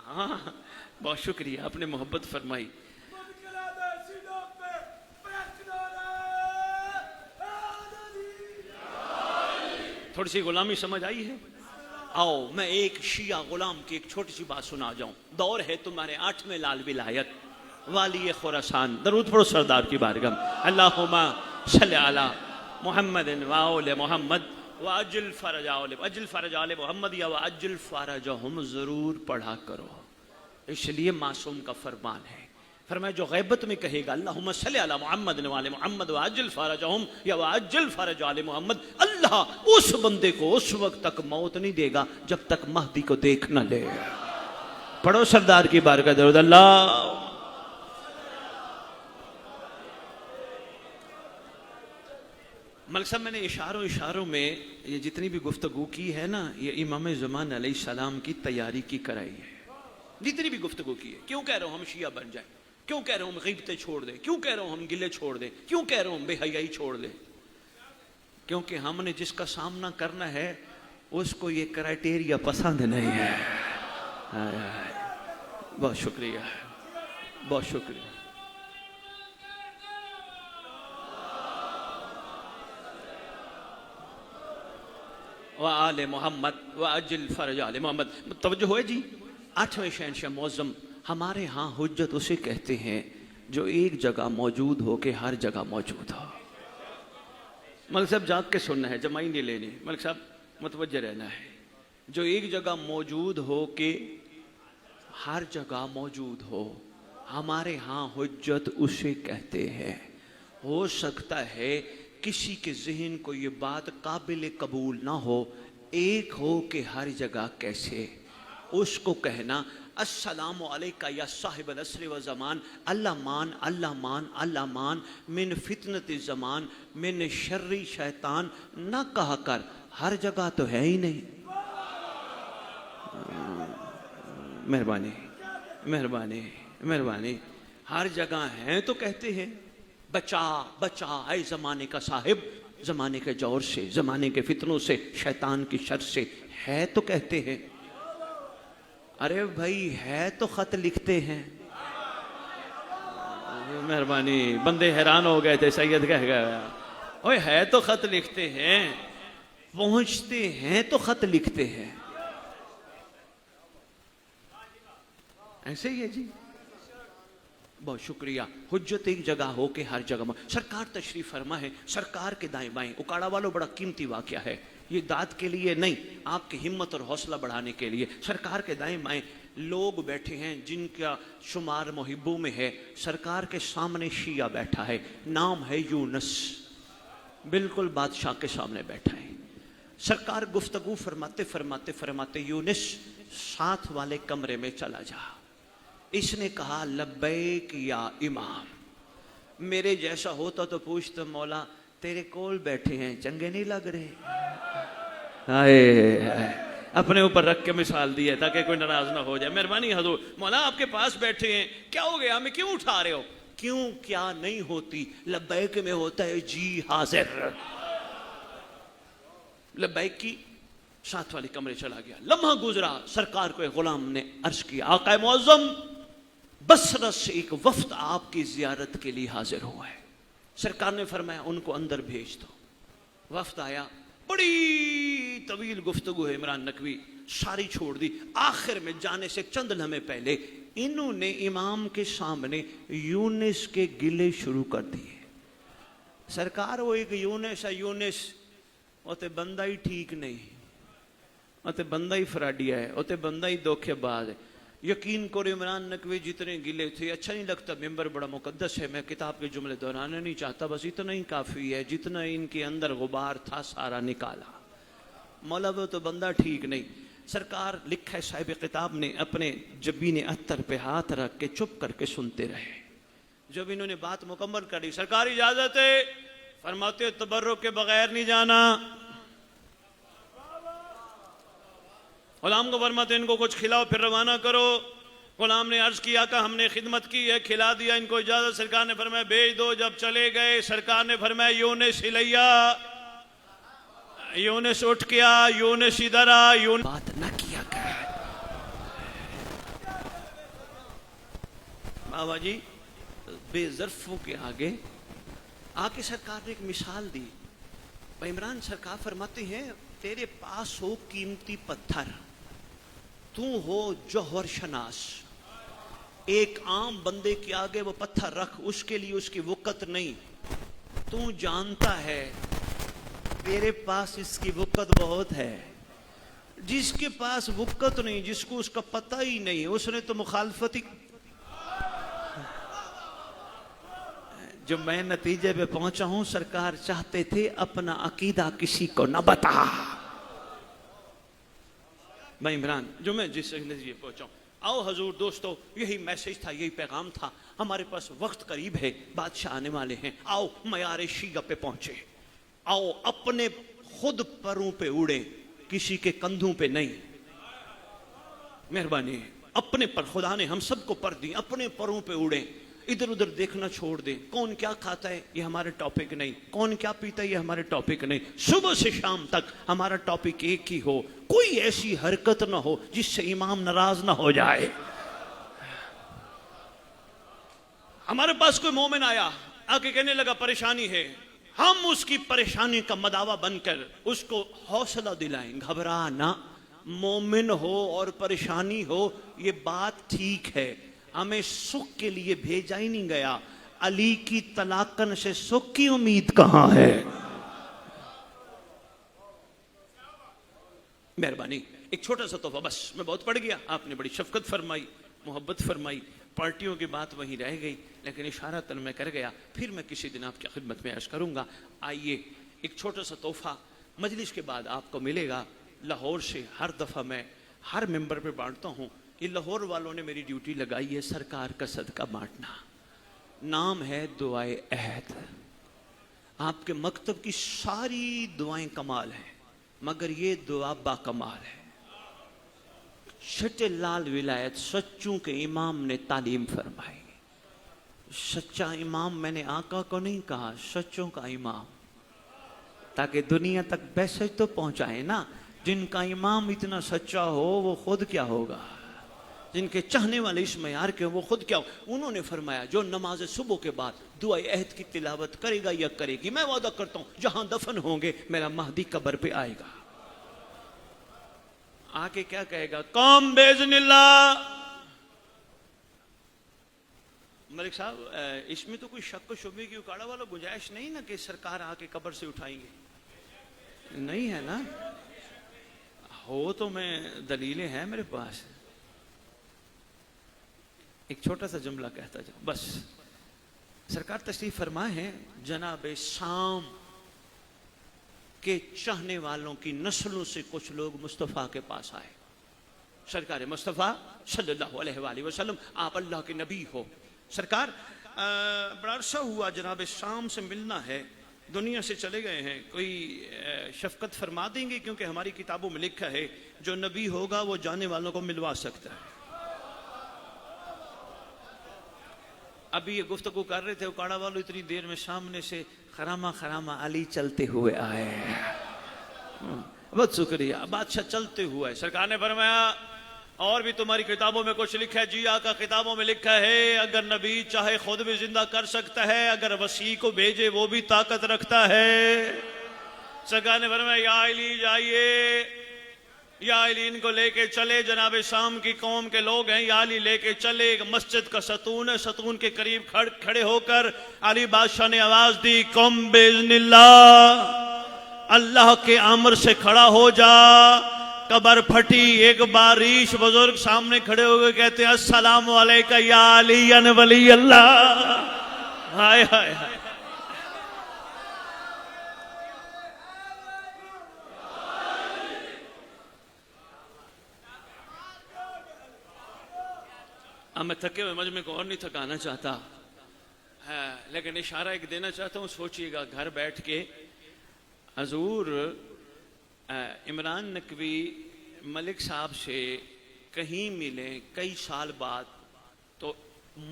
हाँ, बहुत शुक्रिया, आपने मोहब्बत फरमाई। थोड़ी सी गुलामी समझ आई है? आओ मैं एक शिया गुलाम की एक छोटी सी बात सुना जाऊं। दौर है तुम्हारे 8वें लाल विलायत वाली खुरासान। दरूद पढ़ो सरदार की बारगाह में। अल्लाहुम्मा सल्ली अला मुहम्मद व आले मुहम्मद व अज्जिल फरज आले मुहम्मद या व अज्जिल फरजहुम जरूर पढ़ा करो। इसलिए मासूम का फरमान है, फरमाया जो गैबत में कहेगा अल्लाहुम्मा सल्ली अला मुहम्मद व आले मुहम्मद व अज्जिल फरजहुम या व अज्जिल फरज आले मुहम्मद, अल्लाह उस बंदे को उस वक्त तक मौत नहीं देगा जब तक महदी को देख न ले। पढ़ो सरदार की बारगाह दरूद। अल्लाह मलिक साहब, मैंने इशारों में ये जितनी भी गुफ्तगू की है ना, ये इमाम ज़मान अलैहिस्सलाम की तैयारी की कराई है। जितनी भी गुफ्तगू की है। क्यों कह रहा हूं हम शिया बन जाए? क्यों कह रहा हूं हम गीबतें छोड़ दें? क्यों कह रहा हूं हम गिले छोड़ दें? क्यों कह रहा हूं हम बेहयाई छोड़ दें? क्योंकि हमने जिसका सामना करना है उसको ये क्राइटेरिया पसंद नहीं है। बहुत शुक्रिया, बहुत शुक्रिया। व आले मोहम्मद व अज्जिल फरज आले मोहम्मद। तवज्जो है जी। 8वें शहंशाह मुअज़्ज़म, हमारे यहाँ हुज्जत उसे कहते हैं जो एक जगह मौजूद हो के हर जगह मौजूद हो। मलिक साहब जाग के सुनना है, जमाई नहीं लेनी। मलिक साहब मुतवज्जे रहना है। जो एक जगह मौजूद हो के हर जगह मौजूद हो, हमारे यहाँ हुज्जत उसे कहते हैं। हो सकता है किसी के ज़हन को ये बात काबिल कबूल ना हो, एक हो के हर जगह कैसे, उसको कहना अस्सलामु अलैका या साहिबल असर व ज़मान, अल्लाह मान अल्लाह मान अल्लाह मान, मिन फितनत ज़मान मिन शर्री शैतान न कहा कर, हर जगह तो है ही नहीं। मेहरबानी मेहरबानी मेहरबानी, हर जगह हैं तो कहते हैं बचा बचा ऐ ज़माने का साहिब, ज़माने के जोर से, ज़माने के फितनों से, शैतान की शर से, है तो कहते हैं। अरे भाई है तो खत लिखते हैं। मेहरबानी, बंदे हैरान हो गए थे, सैयद कह गया ओए है तो खत लिखते हैं, पहुंचते हैं तो खत लिखते हैं। ऐसे ही है जी। बहुत शुक्रिया। हुज्जत एक जगह हो के हर जगह। सरकार तशरीफ फरमा है, सरकार के दाएं बाएं। उकाड़ा वालों बड़ा कीमती वाकया है ये, दाद के लिए नहीं, आपकी हिम्मत और हौसला बढ़ाने के लिए। सरकार के दाएं बाएं लोग बैठे हैं जिनका शुमार मुहिब्बों में है। सरकार के सामने शिया बैठा है, नाम है यूनुस, बिल्कुल बादशाह के सामने बैठा है। सरकार गुफ्तगू फरमाते फरमाते फरमाते यूनुस साथ वाले कमरे में चला जा। इसने कहा लब्बैक या इमाम। मेरे जैसा होता तो पूछता मौला तेरे कोल बैठे हैं चंगे नहीं लग रहे। हाय, अपने ऊपर रख के मिसाल दी है ताकि कोई नाराज ना हो जाए। मेहरबानी हजूर, मौला आपके पास बैठे हैं, क्या हो गया, हमें क्यों उठा रहे हो? क्यों क्या नहीं होती, लब्बैक में होता है जी हाजिर। लब्बैक की साथ वाले कमरे चला गया। लम्हा गुजरा, सरकार को एक गुलाम ने अर्ज किया आका मुअज्जम बसरा से एक वफ्द आपकी जियारत के लिए हाजिर हुआ है। सरकार ने फरमाया उनको अंदर भेज दो। वफ्द आया, बड़ी तवील गुफ्तगू है, इमरान नकवी सारी छोड़ दी। आखिर में जाने से चंद लम्हे पहले इन्होंने इमाम के सामने यूनुस के गिले शुरू कर दिए। सरकार वो एक यूनुस है, यूनुस उते बंदा ही ठीक नहीं, उते बंदा ही फराडिया है, उते बंदा ही धोखेबाज है। यकीन करो इमरान नकवी जितने गिले थे, अच्छा नहीं लगता, मेंबर बड़ा मुकद्दस है, मैं किताब के जुमले दोहराना नहीं चाहता, बस इतना ही काफ़ी है। जितना इनके अंदर गुबार था सारा निकाला। मौला वो तो बंदा ठीक नहीं। सरकार लिखा है साहिब किताब ने अपने जबीन अत्तर पे हाथ रख के चुप करके सुनते रहे। जब इन्होंने बात मुकम्मल कर दी, सरकार इजाजत है, फरमाते तबर्रुक के बगैर नहीं जाना। गुलाम को फरमाते इनको कुछ खिलाओ फिर रवाना करो। गुलाम ने अर्ज किया कि हमने खिदमत की है, खिला दिया, इनको इजाजत। सरकार ने फरमाया भेज दो। जब चले गए सरकार ने फरमाया यूनुस हिलैया, यूनुस उठ गया, यूनुस इधर आ, यूनुस बात न किया कर। बाबा जी बेजरफों के आगे आके सरकार ने एक मिसाल दी। भाई इमरान सरकार फरमाते हैं तेरे पास हो कीमती पत्थर, तू हो जौहर शनास, एक आम बंदे के आगे वो पत्थर रख, उसके लिए उसकी वक़्त नहीं। तू जानता है तेरे पास इसकी वक़्त बहुत है। जिसके पास वक़्त नहीं, जिसको उसका पता ही नहीं, उसने तो मुखालफत ही। जो मैं नतीजे पे पहुंचा हूं, सरकार चाहते थे अपना अकीदा किसी को न बता। मैं इमरान जो मैं जिस नतीजे पहुंचा हूं, आओ हजूर दोस्तों, यही मैसेज था, यही पैगाम था। हमारे पास वक्त करीब है, बादशाह आने वाले हैं। आओ मयार शिया पे पहुंचे, आओ अपने खुद परों पे उड़े, किसी के कंधों पे नहीं। मेहरबानी अपने पर, खुदा ने हम सबको पर दी, अपने परों पे उड़े, इधर उधर देखना छोड़ दें। कौन क्या खाता है ये हमारे टॉपिक नहीं, कौन क्या पीता है ये हमारे टॉपिक नहीं। सुबह से शाम तक हमारा टॉपिक एक ही हो, कोई ऐसी हरकत ना हो जिससे इमाम नाराज ना हो जाए। हमारे पास कोई मोमिन आया, आके कहने लगा परेशानी है, हम उसकी परेशानी का मदावा बनकर उसको हौसला दिलाएं, घबरा ना। मोमिन हो और परेशानी हो ये बात ठीक है, हमें सुख के लिए भेजा ही नहीं गया। अली की तलाकन से सुख की उम्मीद कहां है? मेहरबानी, एक छोटा सा तोहफा बस, मैं बहुत पड़ गया, आपने बड़ी शफकत फरमाई, मोहब्बत फरमाई, पार्टियों की बात वहीं रह गई, लेकिन इशारा तन मैं कर गया, फिर मैं किसी दिन आपकी खिदमत में अर्ज करूंगा। आइए एक छोटा सा तोहफा मजलिस के बाद आपको मिलेगा, लाहौर से हर दफ़ा मैं हर मेंबर पे बांटता हूँ। ये लाहौर वालों ने मेरी ड्यूटी लगाई है सरकार का सदका बांटना, नाम है दुआए अहद। आपके मकतब की सारी दुआएं कमाल है, मगर ये दुआ बाकमाल है। छठे लाल विलायत सच्चों के इमाम ने तालीम फरमाई। सच्चा इमाम मैंने आका को नहीं कहा, सच्चों का इमाम, ताकि दुनिया तक मैसेज तो पहुंचाए ना। जिनका इमाम इतना सच्चा हो वो खुद क्या होगा, जिनके चाहने वाले इस मयार के वो खुद क्या हो। उन्होंने फरमाया जो नमाज सुबह के बाद दुआ अहद की तिलावत करेगा या करेगी, मैं वादा करता हूं जहां दफन होंगे मेरा महदी कब्र पे आएगा, आके क्या कहेगा, कौम बेज़निल्ला। मलिक साहब इसमें तो कोई शक शुबे की उकाड़ा वाला गुंजाइश नहीं ना कि सरकार आके कब्र से उठाएंगे, नहीं है ना? हो तो मैं दलीलें हैं मेरे पास। एक छोटा सा जुमला कहता जाऊं बस। सरकार तशरीफ फरमा है, जनाब शाम के चाहने वालों की नस्लों से कुछ लोग मुस्तफ़ा के पास आए। सरकार मुस्तफ़ा सल्लल्लाहु अलैहि वसल्लम, आप अल्लाह के नबी हो। सरकार बड़ा अरसा हुआ जनाब शाम से मिलना है, दुनिया से चले गए हैं, कोई शफकत फरमा देंगे? क्योंकि हमारी किताबों में लिखा है जो नबी होगा वो जाने वालों को मिलवा सकता है। अभी ये गुफ्तगू कर रहे थे उकाड़ा वालों, इतनी देर में सामने से खरामा खरामा अली चलते हुए आए। बहुत शुक्रिया, बादशाह चलते हुए। सरकार ने फरमाया और भी तुम्हारी किताबों में कुछ लिखा है? जी आका, किताबों में लिखा है अगर नबी चाहे खुद भी जिंदा कर सकता है, अगर वसी को भेजे वो भी ताकत रखता है। सरकार ने फरमाया या अली जाइए, या अली इनको लेके चले, जनाब शाम की कौम के लोग हैं, या अली लेके चले। मस्जिद का सतून है, सतून के करीब खड़े होकर अली बादशाह ने आवाज दी, कौम बिज़निल्लाह, अल्लाह के अमर से खड़ा हो जा। कबर फटी, एक बारिश बुजुर्ग सामने खड़े हो गए, कहते हैं अस्सलामु अलैका या अली अन वली अल्लाह। हाय हाय हाय, अब मैं थके हुए मजमे को और नहीं थकाना चाहता है, लेकिन इशारा एक देना चाहता हूँ, सोचिएगा घर बैठ के। हजूर इमरान नकवी मलिक साहब से कहीं मिले कई साल बाद तो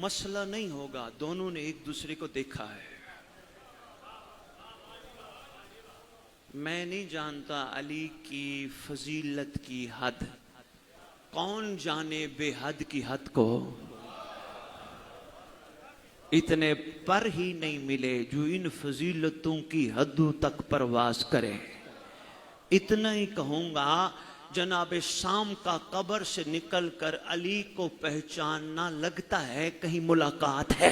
मसला नहीं होगा, दोनों ने एक दूसरे को देखा है। मैं नहीं जानता अली की फजीलत की हद, कौन जाने बेहद की हद को। इतने पर ही नहीं मिले जो इन फजीलतों की हदों तक परवास करे। इतना ही कहूंगा, जनाब शाम का कब्र से निकलकर अली को पहचानना लगता है कहीं मुलाकात है।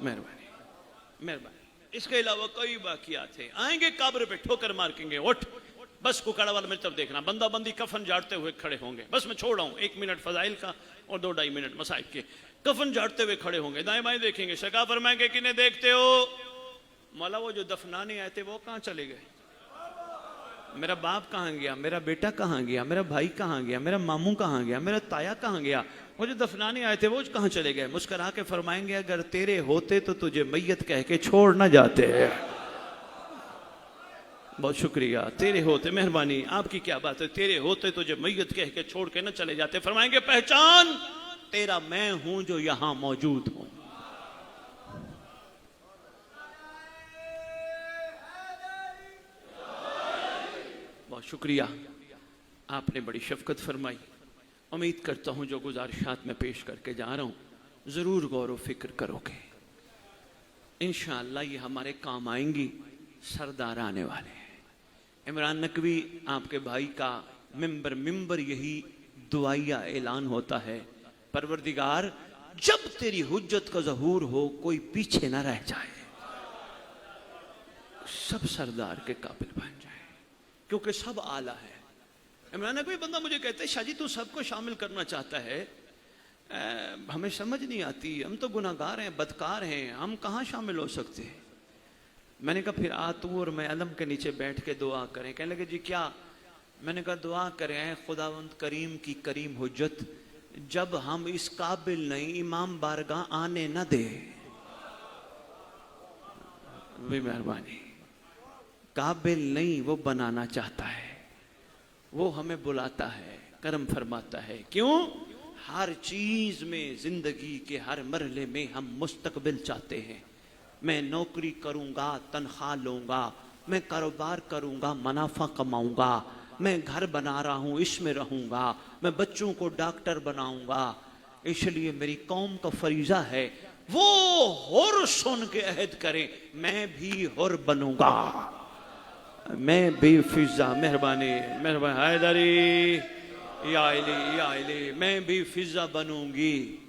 मेहरबानी मेहरबानी। इसके अलावा कई बाकियात थे, आएंगे कब्र पे ठोकर मारेंगे, उठ बस कुकाड़ा वाला मेरी तरफ देखना, बंदा बंदी कफन झाड़ते हुए खड़े होंगे। बस मैं छोड़ रहा हूं 1 मिनट फजाइल का और 2-2.5 मिनट मसाइब के। कफन झाड़ते हुए खड़े होंगे, दाएं बाएं देखेंगे। सरकार फरमाएंगे किन्हें देखते हो? मौला वो जो दफनाने आए थे वो कहां चले गए? मेरा बाप कहां गया, मेरा बेटा कहां गया, मेरा भाई कहां गया, मेरा मामू कहां गया, मेरा ताया कहां गया? वो जो दफनाने आए थे वो कहां चले गए? मुस्कुरा के फरमाएंगे अगर तेरे होते तो तुझे मैयत कह के छोड़ ना जाते। बहुत शुक्रिया, तेरे होते, मेहरबानी, आपकी क्या बात है, तेरे होते तुझे मैयत कह के छोड़ के न चले जाते। फरमाएंगे पहचान, तेरा मैं हूं जो यहां मौजूद हूं। बहुत शुक्रिया, आपने बड़ी शफकत फरमाई। उम्मीद करता हूं जो गुजारिशात में पेश करके जा रहा हूं जरूर गौर व फिक्र करोगे। इंशाअल्लाह ये हमारे काम आएंगी। सरदार आने वाले हैं। इमरान नकवी आपके भाई का मिंबर यही दुआया ऐलान होता है, परवरदिगार जब तेरी हुज्जत का ज़हूर हो कोई पीछे ना रह जाए। सब सरदार के काबिल बन जाए, क्योंकि सब आला है। इमरान कोई बंदा मुझे कहते हैं, शाजी तू सबको शामिल करना चाहता है, हमें समझ नहीं आती, हम तो गुनाहगार हैं, बदकार हैं, हम कहाँ शामिल हो सकते हैं। मैंने कहा फिर आ तू और मैं अलम के नीचे बैठ के दुआ करें। कहने लगे जी क्या? मैंने कहा दुआ करें खुदावंद करीम की करीम हुज्जत, जब हम इस काबिल नहीं इमाम बारगाह आने न दे। वे मेहरबानी, काबिल नहीं वो बनाना चाहता है, वो हमें बुलाता है, करम फरमाता है। क्यों? हर चीज में, जिंदगी के हर मरहले में हम मुस्तकबिल चाहते हैं। मैं नौकरी करूंगा, तनख्वाह लूंगा, मैं कारोबार करूंगा, मुनाफा कमाऊंगा, मैं घर बना रहा हूं, इसमें रहूंगा, मैं बच्चों को डॉक्टर बनाऊंगा। इसलिए मेरी कौम का फरीजा है वो हुर सुन के अहद करें, मैं भी हुर बनूंगा, मैं भी फिजा। मेहरबानी मेहरबानी हैदरी या इली, मैं भी फिजा बनूंगी।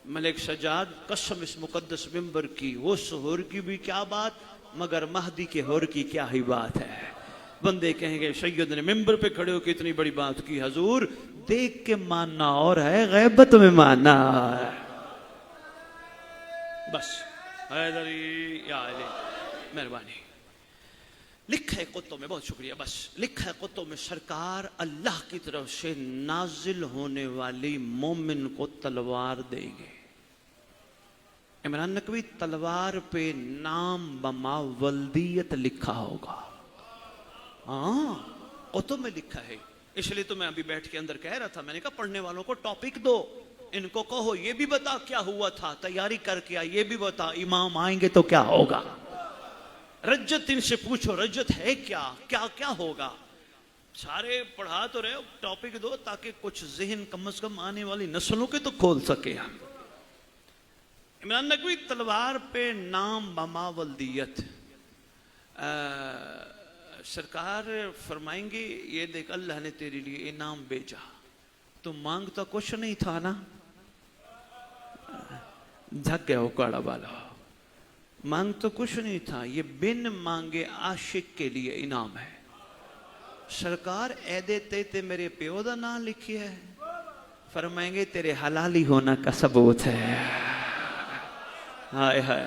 मलिक सजाद कसम इस मुकद्दस मिंबर की, उस हुर की भी क्या बात, मगर महदी के हुर की क्या ही बात है। बंदे कहेंगे सैयद ने मिंबर पे खड़े होकर इतनी बड़ी बात की, हजूर देख के मानना और है गैबत में मानना है। बस हैदरी या इली, मेहरबानी। लिखा है कुतुब में, बहुत शुक्रिया, बस लिखा है कुतुब में, सरकार अल्लाह की तरफ से नाजिल होने वाली मोमिन को तलवार देंगे। इमरान नकवी तलवार पे नाम बमा वल्दियत लिखा होगा। हाँ कुतुब में लिखा है, इसलिए तो मैं अभी बैठ के अंदर कह रहा था, मैंने कहा पढ़ने वालों को टॉपिक दो, इनको कहो ये भी बता क्या हुआ था, तैयारी करके आ, ये भी बता इमाम आएंगे तो क्या होगा। रज्जत इनसे पूछो, रज्जत है क्या, क्या क्या होगा। सारे पढ़ा तो रहे, टॉपिक दो ताकि कुछ जहन कम से कम आने वाली नस्लों के तो खोल सके हम। इमरान नकवी तलवार पे नाम बमावल्दियत, सरकार फरमाएंगे ये देख अल्लाह ने तेरे लिए इनाम भेजा, तुम मांगता कुछ नहीं था ना, झक गया उकाड़ा वाला, मांग तो कुछ नहीं था, ये बिन मांगे आशिक के लिए इनाम है। सरकार ऐदे ते मेरे प्यो दा नाम लिखी है, फरमाएंगे तेरे हलाली होना का सबूत है। हाय हाय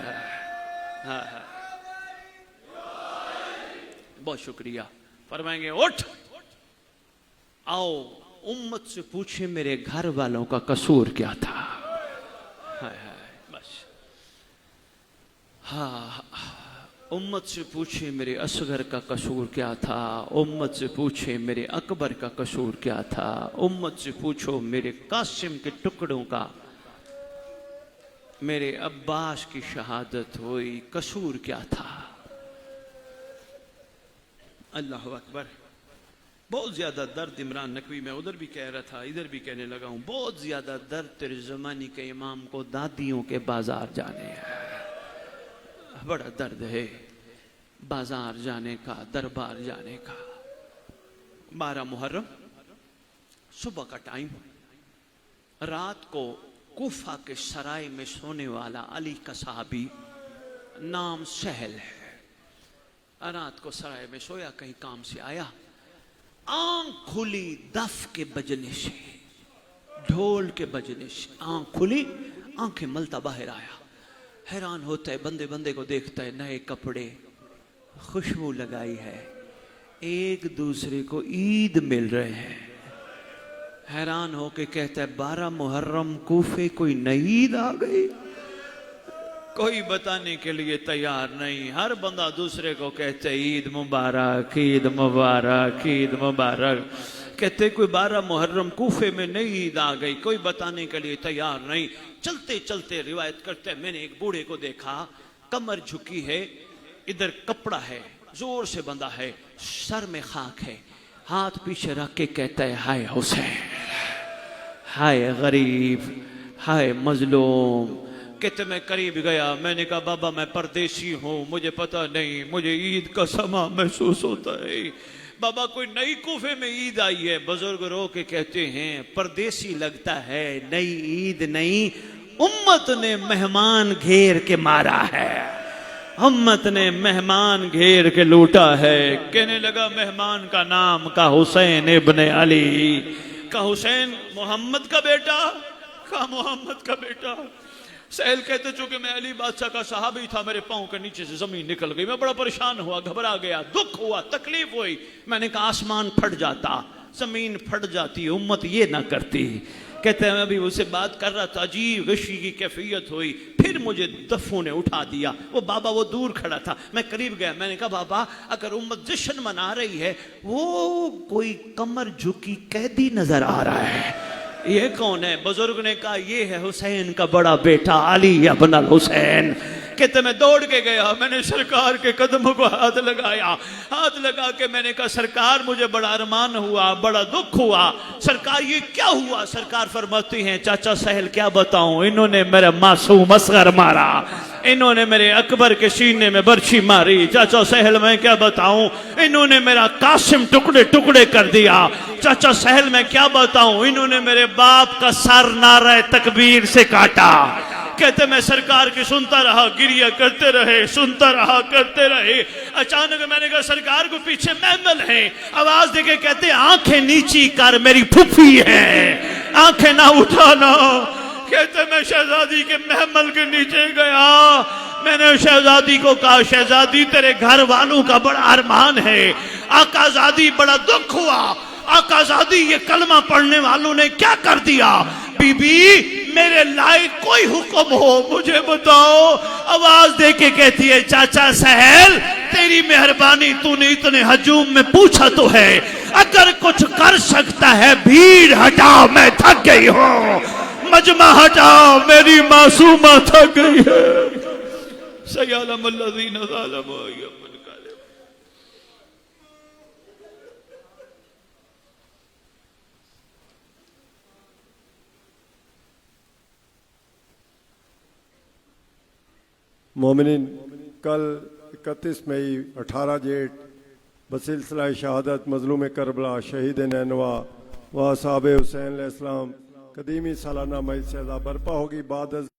हाय हाय, बहुत शुक्रिया। फरमाएंगे उठ आओ उम्मत से पूछे मेरे घर वालों का कसूर क्या था। हाय हाय, बस हाँ, उम्मत से पूछे मेरे असगर का कसूर क्या था, उम्मत से पूछे मेरे अकबर का कसूर क्या था, उम्मत से पूछो मेरे कासिम के टुकड़ों का, मेरे अब्बास की शहादत हुई, कसूर क्या था। अल्लाह अकबर। बहुत ज्यादा दर्द इमरान नकवी, मैं उधर भी कह रहा था इधर भी कहने लगा हूं, बहुत ज्यादा दर्द तेरे जमाने के इमाम को दादियों के बाजार जाने है। बड़ा दर्द है बाजार जाने का, दरबार जाने का। 12 मुहर्रम सुबह का टाइम, रात को कूफा के सराय में सोने वाला अली का साहबी, नाम सहल है, रात को सराय में सोया, कहीं काम से आया, आंख खुली दफ के बजने से, ढोल के बजने से आंख खुली, आंखें मलता बाहर आया, हैरान होता है, बंदे बंदे को देखता है, नए कपड़े, खुशबू लगाई है, एक दूसरे को ईद मिल रहे हैं। हैरान होके कहता है 12 मुहर्रम कूफे कोई नई ईद आ गई। कोई बताने के लिए तैयार नहीं, हर बंदा दूसरे को कहते ईद मुबारक, ईद मुबारक, ईद मुबारक। कहते कोई 12 मुहर्रम कूफे में नई ईद आ गई, कोई बताने के लिए तैयार नहीं। चलते चलते रिवायत करते हैं, मैंने एक बूढ़े को देखा, कमर झुकी है, इधर कपड़ा है, जोर से बंधा है, सर में खाक है, हाथ पीछे रख के कहता है हाय हुसैन, हाय गरीब, हाय मजलूम। कहते मैं करीब गया, मैंने कहा बाबा मैं परदेसी हूँ, मुझे पता नहीं, मुझे ईद का समा महसूस होता है। बाबा कोई नई कूफे में ईद आई है। बुजुर्ग रो के कहते हैं परदेसी लगता है, नई ईद नहीं, उम्मत ने मेहमान घेर के मारा है। उम्मत ने मेहमान घेर के लूटा है। कहने लगा मेहमान का नाम का हुसैन इब्ने अली, का हुसैन मोहम्मद का बेटा, का मोहम्मद का बेटा। सहल कहते चूंकि मैं अली बादशाह का सहाबी था, मेरे पांव के नीचे से जमीन निकल गई, मैं बड़ा परेशान हुआ, घबरा गया, दुख हुआ, तकलीफ हुई। मैंने कहा आसमान फट जाता, जमीन फट जाती, उम्मत ये ना करती। कहते हैं मैं भी उससे बात कर रहा था, अजीब गशी की कैफियत हुई, फिर मुझे दफों ने उठा दिया। वो बाबा वो दूर खड़ा था, मैं करीब गया, मैंने कहा बाबा अगर उम्मत जश्न मना रही है, वो कोई कमर झुकी कैदी नजर आ रहा है, ये कौन है? बुजुर्ग ने कहा ये है हुसैन का बड़ा बेटा अली इब्न हुसैन। कहते मैं दौड़ के गया, मैंने सरकार के कदमों को हाथ लगाया, हाथ लगा के मैंने कहा सरकार मुझे बड़ा अरमान हुआ, बड़ा दुख हुआ, सरकार ये क्या हुआ? सरकार फरमाती हैं चाचा सहल क्या बताऊं, इन्होंने मेरा मासूम असगर मारा, इन्होंने मेरे अकबर के सीने में बर्छी मारी। चाचा सहल मैं क्या बताऊं, इन्होंने मेरा कासिम टुकड़े टुकड़े कर दिया। चाचा सहल मैं क्या बताऊं, इन्होंने मेरे बाप का सर नारे तकबीर से काटा। कहते मैं सरकार की सुनता रहा, गिरिया करते रहे, सुनता रहा, करते रहे। अचानक मैंने कहा सरकार को पीछे महमल है, आवाज देके कहते आंखें नीची कर मेरी फुफी है, आंखें ना उठाना। कहते मैं शहजादी के महमल के नीचे गया, मैंने शहजादी को कहा शहजादी तेरे घर वालों का बड़ा अरमान है। आकाजादी बड़ा दुख हुआ, आकाजादी ये कलमा पढ़ने वालों ने क्या कर दिया? बीबी मेरे लायक कोई हुक्म हो मुझे बताओ। आवाज दे के कहती है चाचा सहल तेरी मेहरबानी, तूने इतने हजूम में पूछा तो है, अगर कुछ कर सकता है भीड़ हटाओ, मैं थक गई हूँ, मजमा हटाओ, मेरी मासूमा थक गई है। मोमिनीन कल 31 मई 18 जेठ बसिलसिला शहादत मजलूम करबला शहीद नैनवा व साहब हुसैन अलैहिस्सलाम कदीमी सालाना मई से बर्पा होगी बाद